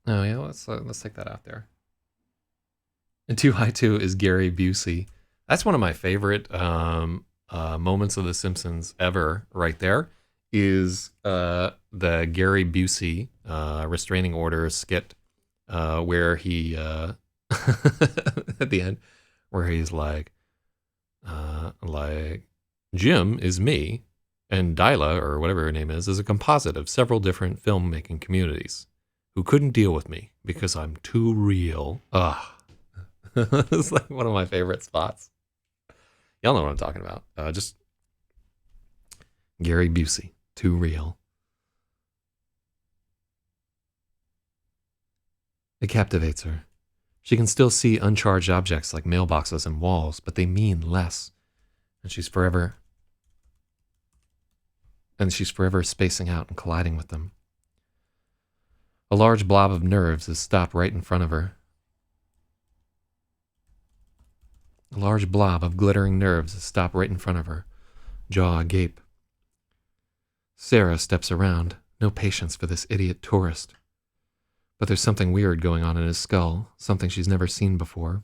Oh yeah, let's take that out there. And 2 is Gary Busey. That's one of my favorite moments of The Simpsons ever. Right there is the Gary Busey restraining order skit where he at the end where he's like Jim is me and Dyla or whatever her name is a composite of several different filmmaking communities who couldn't deal with me because I'm too real. Ugh. It's like one of my favorite spots. Y'all know what I'm talking about. Just Gary Busey, too real. It captivates her. She can still see uncharged objects like mailboxes and walls, but they mean less. And she's forever spacing out and colliding with them. A large blob of nerves is stopped right in front of her. A large blob of glittering nerves is stopped right in front of her, jaw agape. Sarah steps around, no patience for this idiot tourist. But there's something weird going on in his skull, something she's never seen before.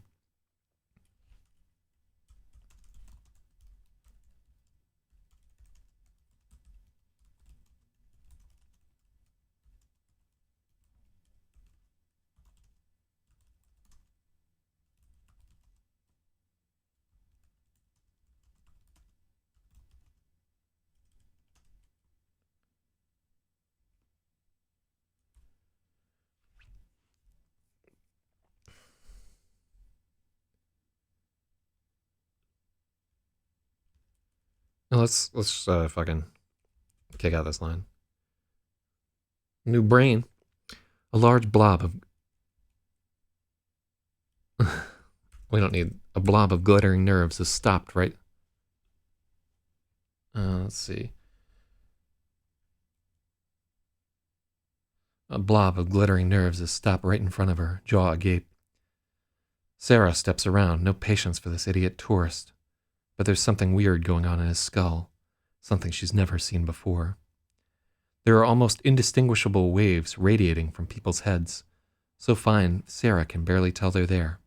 Now let's fucking kick out this line. New brain. A large blob of... we don't need... A blob of glittering nerves is stopped right... let's see. A blob of glittering nerves is stopped right in front of her, jaw agape. Sarah steps around, no patience for this idiot tourist. But there's something weird going on in his skull, something she's never seen before. There are almost indistinguishable waves radiating from people's heads, so fine Sarah can barely tell they're there.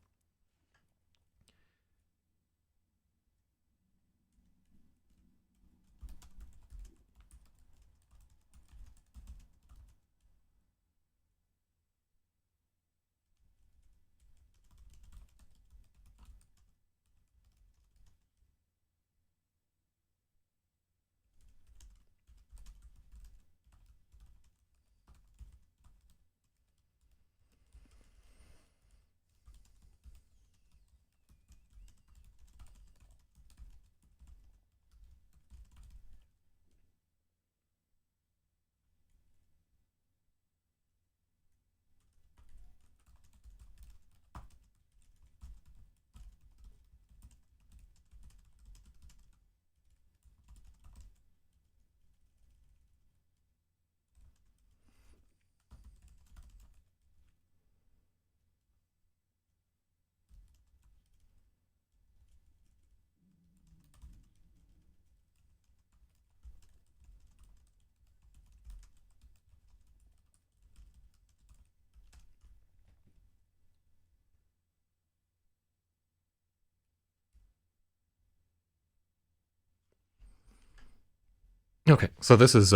Okay, so this is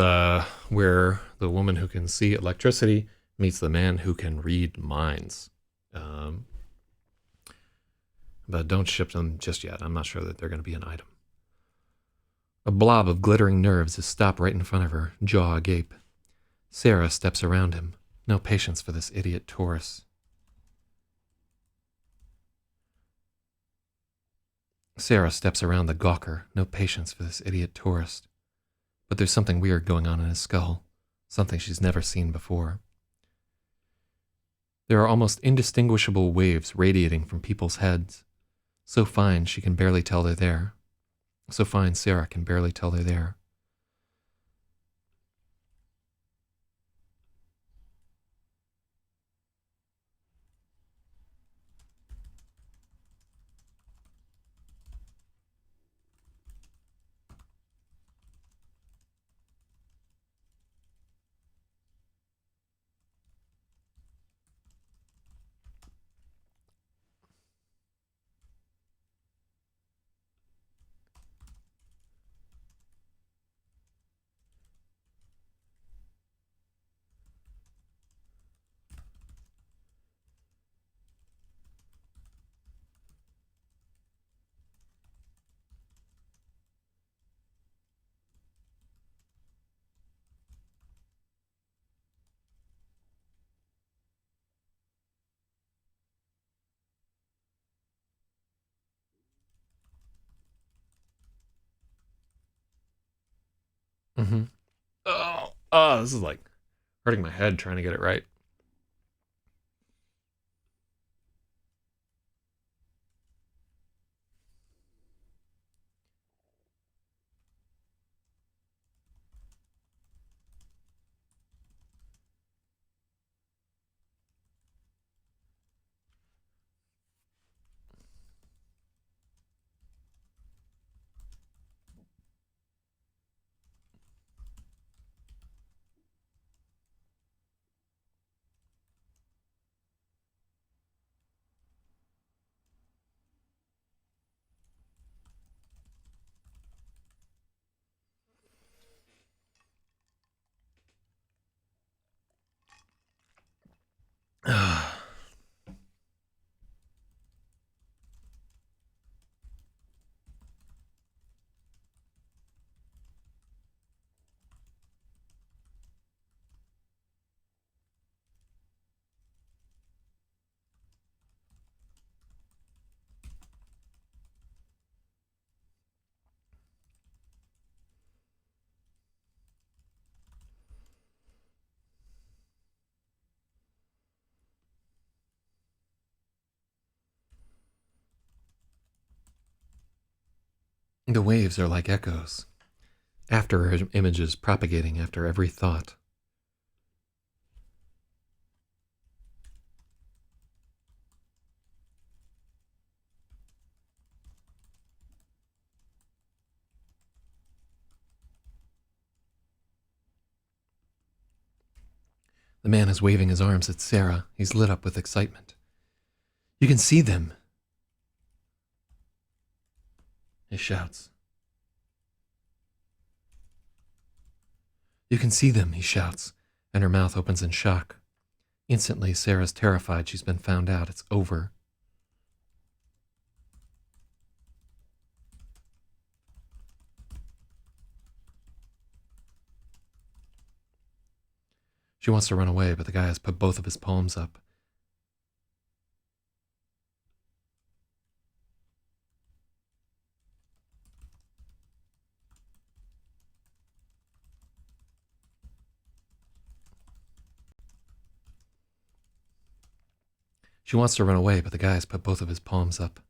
where the woman who can see electricity meets the man who can read minds. Um, but don't ship them just yet. I'm not sure that they're going to be an item. A blob of glittering nerves is stopped right in front of her, jaw agape. Sarah steps around him. No patience for this idiot Taurus. Sarah steps around the gawker. No patience for this idiot tourist. But there's something weird going on in his skull. Something she's never seen before. There are almost indistinguishable waves radiating from people's heads. So fine she can barely tell they're there. So fine Sarah can barely tell they're there. Mm-hmm. Oh, this is like hurting my head trying to get it right. The waves are like echoes. After images propagating after every thought. The man is waving his arms at Sarah. He's lit up with excitement. You can see them, he shouts. You can see them, he shouts, and her mouth opens in shock. Instantly, Sarah's terrified she's been found out. It's over. She wants to run away, but the guy has put both of his palms up. She wants to run away, but the guy has put both of his palms up.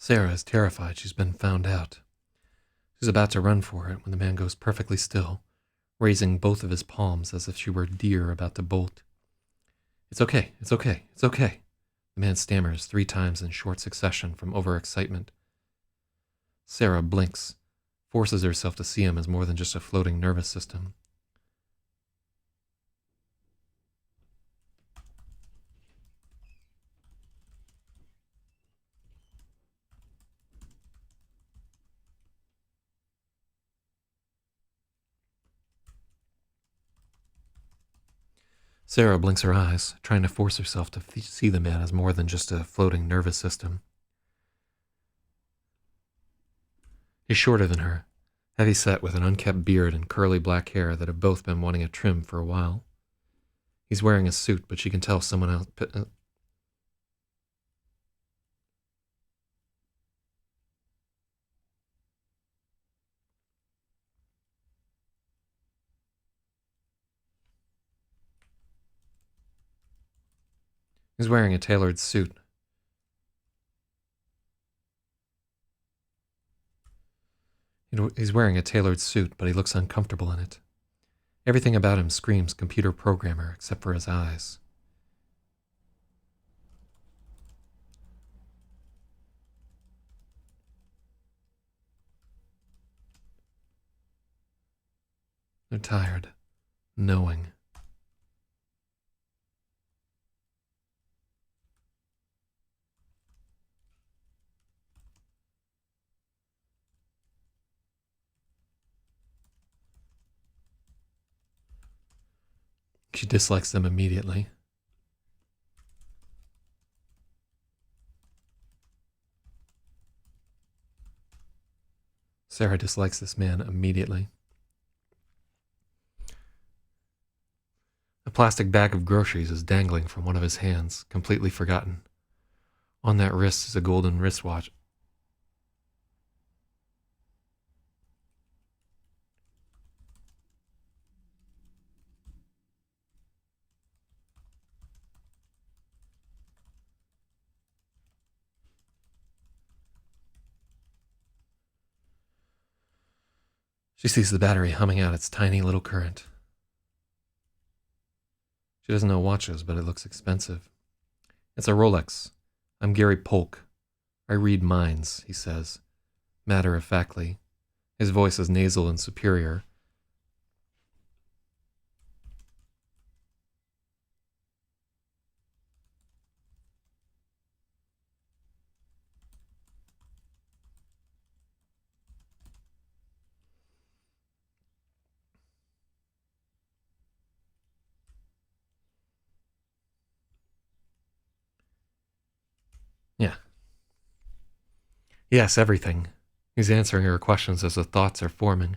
Sarah is terrified she's been found out. She's about to run for it when the man goes perfectly still, raising both of his palms as if she were a deer about to bolt. It's okay, it's okay, it's okay. The man stammers 3 times in short succession from overexcitement. Sarah blinks, forces herself to see him as more than just a floating nervous system. Sarah blinks her eyes, trying to force herself to see the man as more than just a floating nervous system. He's shorter than her, heavy-set with an unkempt beard and curly black hair that have both been wanting a trim for a while. He's wearing a suit, but she can tell someone else... He's wearing a tailored suit. He's wearing a tailored suit, but he looks uncomfortable in it. Everything about him screams computer programmer, except for his eyes. They're tired, knowing. She dislikes them immediately. Sarah dislikes this man immediately. A plastic bag of groceries is dangling from one of his hands, completely forgotten. On that wrist is a golden wristwatch. She sees the battery humming out its tiny little current. She doesn't know watches, but it looks expensive. It's a Rolex. I'm Gary Polk. I read minds, he says, matter-of-factly. His voice is nasal and superior. Yeah. Yes, everything. He's answering her questions as the thoughts are forming.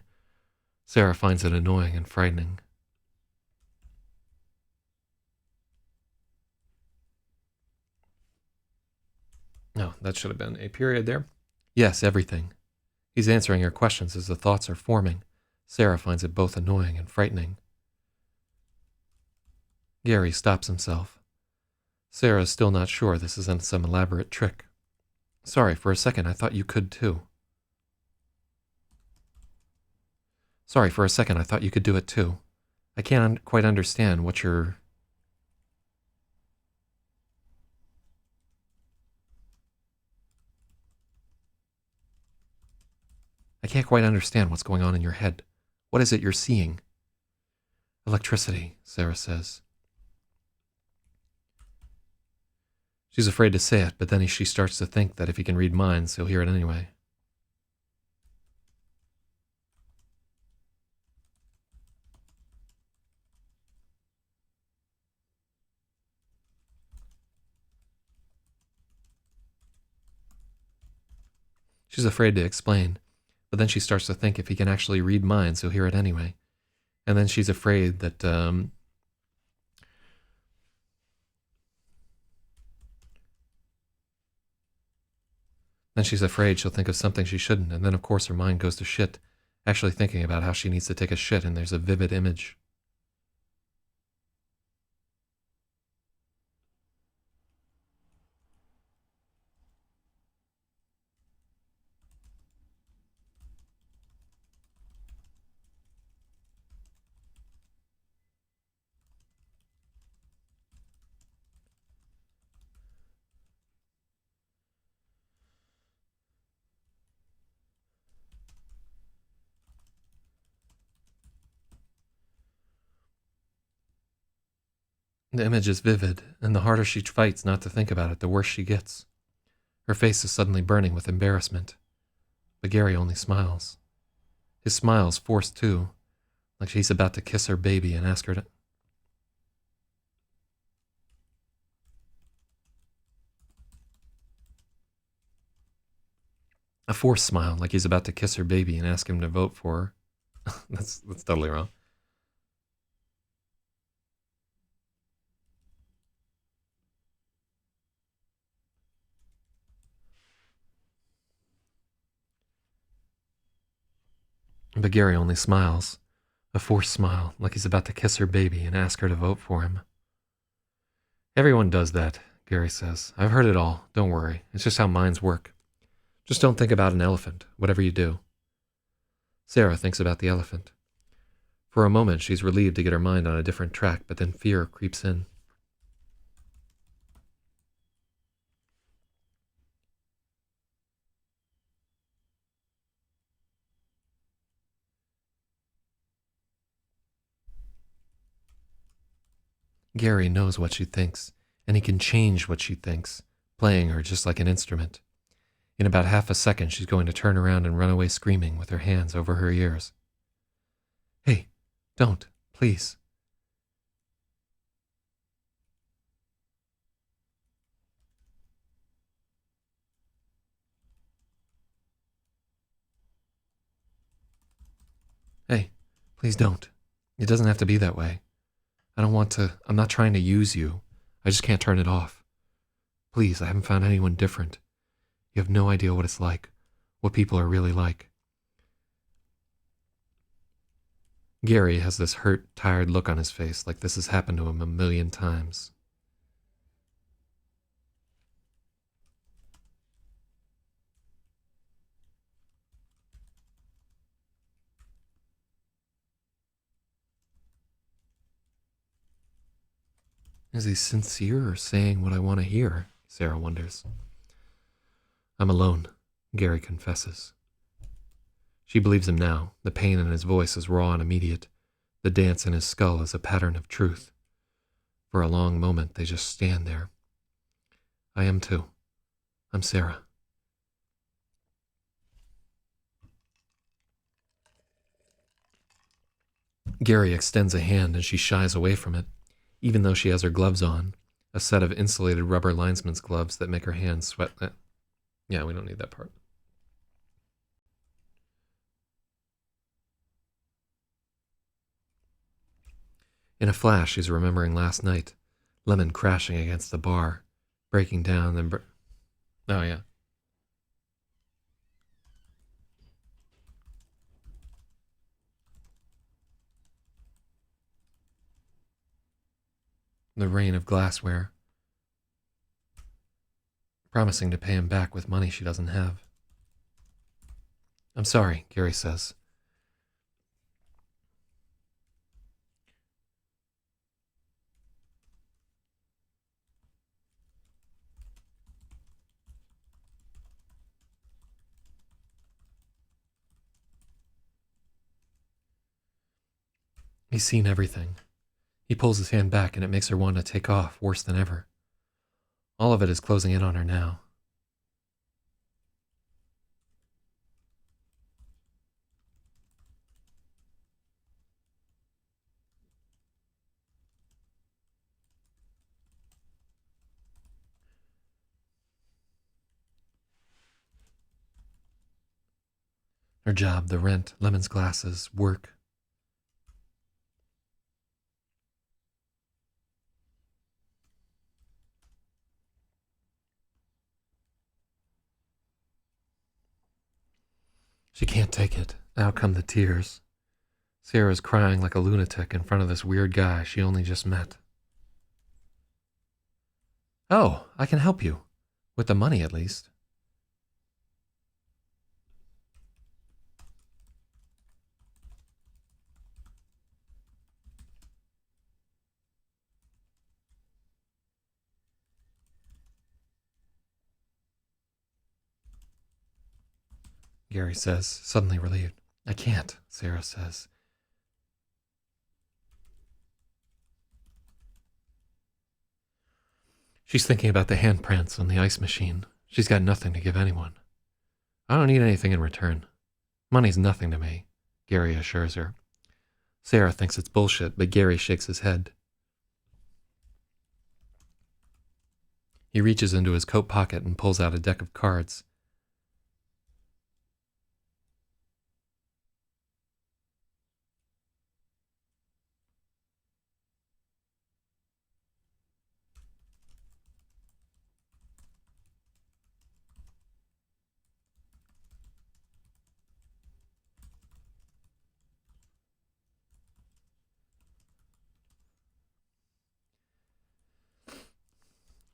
Sarah finds it annoying and frightening. No, that should have been a period there. Yes, everything. He's answering her questions as the thoughts are forming. Sarah finds it both annoying and frightening. Gary stops himself. Sarah is still not sure this isn't some elaborate trick. Sorry, for a second I thought you could too. Sorry, for a second I thought you could do it too. I can't quite understand what you're... I can't quite understand what's going on in your head. What is it you're seeing? Electricity, Sarah says. She's afraid to say it, but then she starts to think that if he can read minds, he'll hear it anyway. She's afraid to explain, but then she starts to think if he can actually read minds, he'll hear it anyway. And then she's afraid that... Then she's afraid she'll think of something she shouldn't, and then of course her mind goes to shit, actually thinking about how she needs to take a shit, and there's a vivid image. The image is vivid, and the harder she fights not to think about it, the worse she gets. Her face is suddenly burning with embarrassment. But Gary only smiles. His smile's forced too, like she's about to kiss her baby and ask her to... A forced smile, like he's about to kiss her baby and ask him to vote for her. That's totally wrong. But Gary only smiles. A forced smile, like he's about to kiss her baby and ask her to vote for him. Everyone does that, Gary says. I've heard it all. Don't worry. It's just how minds work. Just don't think about an elephant, whatever you do. Sarah thinks about the elephant. For a moment, she's relieved to get her mind on a different track, but then fear creeps in. Gary knows what she thinks, and he can change what she thinks, playing her just like an instrument. In about half a second, she's going to turn around and run away screaming with her hands over her ears. Hey, don't, please. Hey, please don't. It doesn't have to be that way. I'm not trying to use you. I just can't turn it off. Please, I haven't found anyone different. You have no idea what it's like, what people are really like. Gary has this hurt, tired look on his face, like this has happened to him a million times. Is he sincere or saying what I want to hear? Sarah wonders. I'm alone, Gary confesses. She believes him now. The pain in his voice is raw and immediate. The dance in his skull is a pattern of truth. For a long moment, they just stand there. I am too. I'm Sarah. Gary extends a hand and she shies away from it, even though she has her gloves on, a set of insulated rubber linesman's gloves that make her hands sweat. Yeah, we don't need that part. In a flash, she's remembering last night, Lemon crashing against the bar, breaking down, then... Oh, yeah. The rain of glassware, promising to pay him back with money she doesn't have. I'm sorry, Gary says. He's seen everything. He pulls his hand back and it makes her want to take off, worse than ever. All of it is closing in on her now. Her job, the rent, Lemon's glasses, work. She can't take it. Out come the tears. Sarah's crying like a lunatic in front of this weird guy she only just met. Oh, I can help you. With the money, at least. Gary says, suddenly relieved. I can't, Sarah says. She's thinking about the handprints on the ice machine. She's got nothing to give anyone. I don't need anything in return. Money's nothing to me, Gary assures her. Sarah thinks it's bullshit, but Gary shakes his head. He reaches into his coat pocket and pulls out a deck of cards.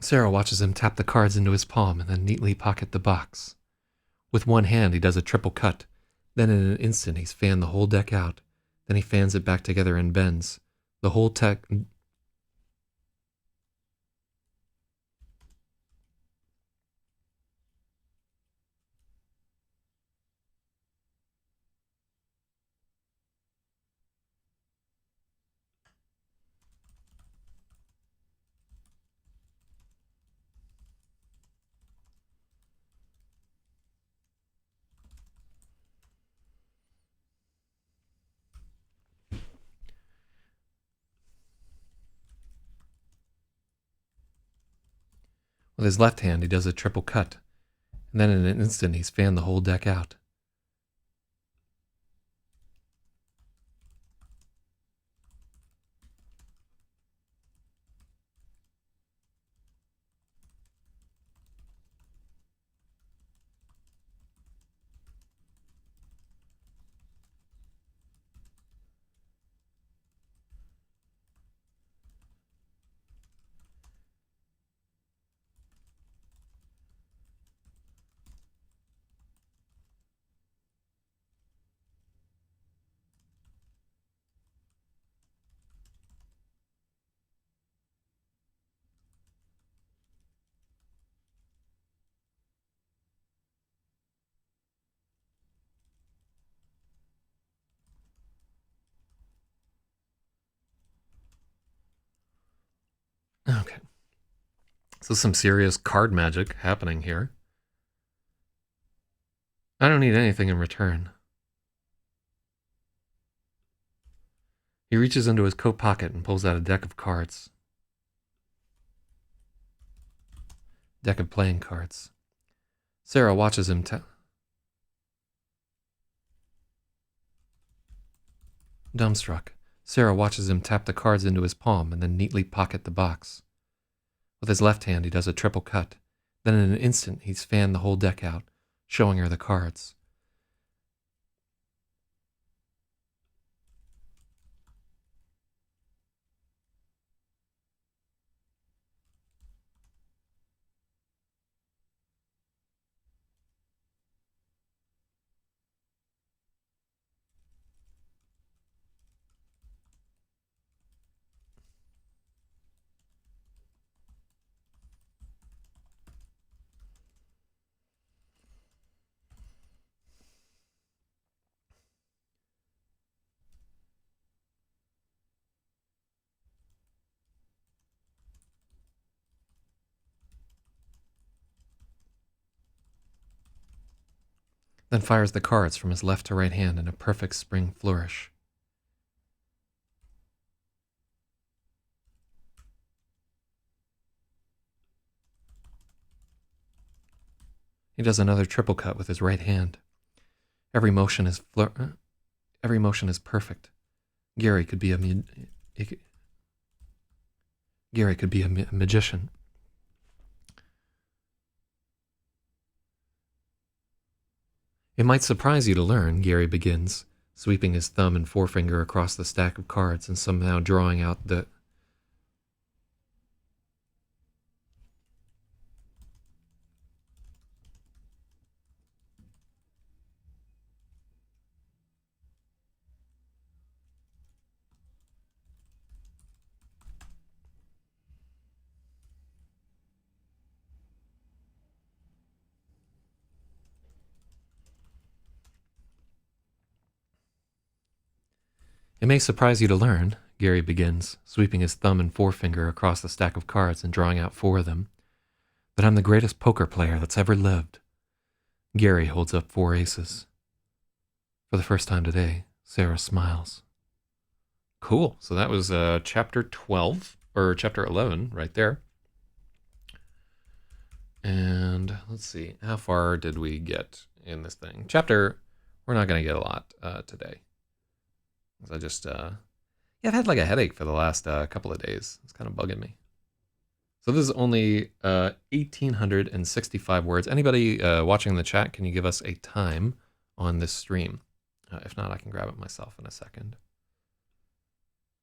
Sarah watches him tap the cards into his palm and then neatly pocket the box. With one hand, he does a triple cut. Then in an instant, he's fanned the whole deck out. Then he fans it back together and bends. The whole deck... With his left hand, he does a triple cut. And then in an instant, he's fanned the whole deck out. Okay. So some serious card magic happening here. I don't need anything in return. He reaches into his coat pocket and pulls out a deck of cards. Deck of playing cards. Sarah watches him dumbstruck. Sarah watches him tap the cards into his palm and then neatly pocket the box. With his left hand, he does a triple cut. Then in an instant, he's fanned the whole deck out, showing her the cards. Then fires the cards from his left to right hand in a perfect spring flourish. He does another triple cut with his right hand. Every motion is perfect. Gary could be a magician. It might surprise you to learn, Gary begins, sweeping his thumb and forefinger across the stack of cards and somehow drawing out the... It may surprise you to learn, Gary begins, sweeping his thumb and forefinger across the stack of cards and drawing out 4 of them. That I'm the greatest poker player that's ever lived. Gary holds up 4 aces. For the first time today, Sarah smiles. Cool. So that was chapter 12, or chapter 11 right there. And let's see, how far did we get in this thing? We're not going to get a lot today. I just, I've had like a headache for the last couple of days. It's kind of bugging me. So this is only 1,865 words. Anybody watching in the chat, can you give us a time on this stream? If not, I can grab it myself in a second.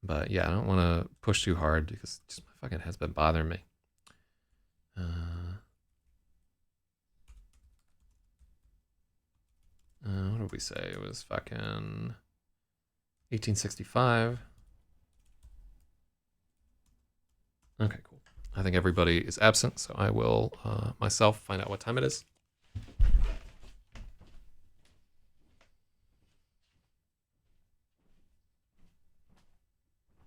But yeah, I don't want to push too hard because just my fucking head's been bothering me. What did we say? It was fucking 1865. Okay, cool. I think everybody is absent, so I will myself find out what time it is.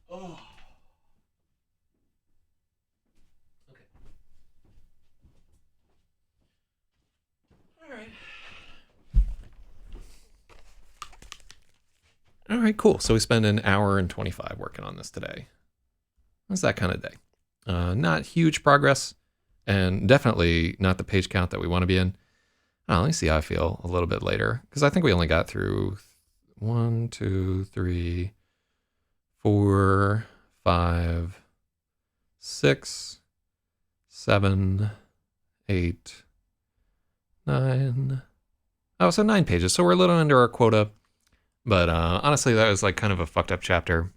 Oh. Okay. All right. All right, cool. So we spend an hour and 25 working on this today. It's that kind of day. Not huge progress, and definitely not the page count that we want to be in. Let me see how I feel a little bit later, because I think we only got through 1, 2, 3, 4, 5, 6, 7, 8, 9. Oh, so 9 pages. So we're a little under our quota. But honestly, that was like kind of a fucked up chapter,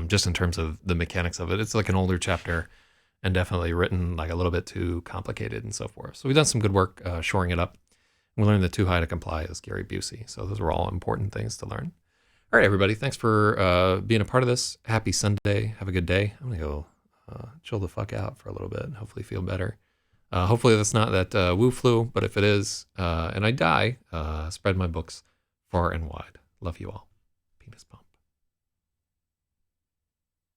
just in terms of the mechanics of it. It's like an older chapter and definitely written like a little bit too complicated and so forth. So we've done some good work shoring it up. We learned that too high to comply is Gary Busey. So those were all important things to learn. All right, everybody. Thanks for being a part of this. Happy Sunday. Have a good day. I'm going to go chill the fuck out for a little bit and hopefully feel better. Hopefully that's not that woo flu, but if it is and I die, spread my books far and wide. Love you all. Penis pump.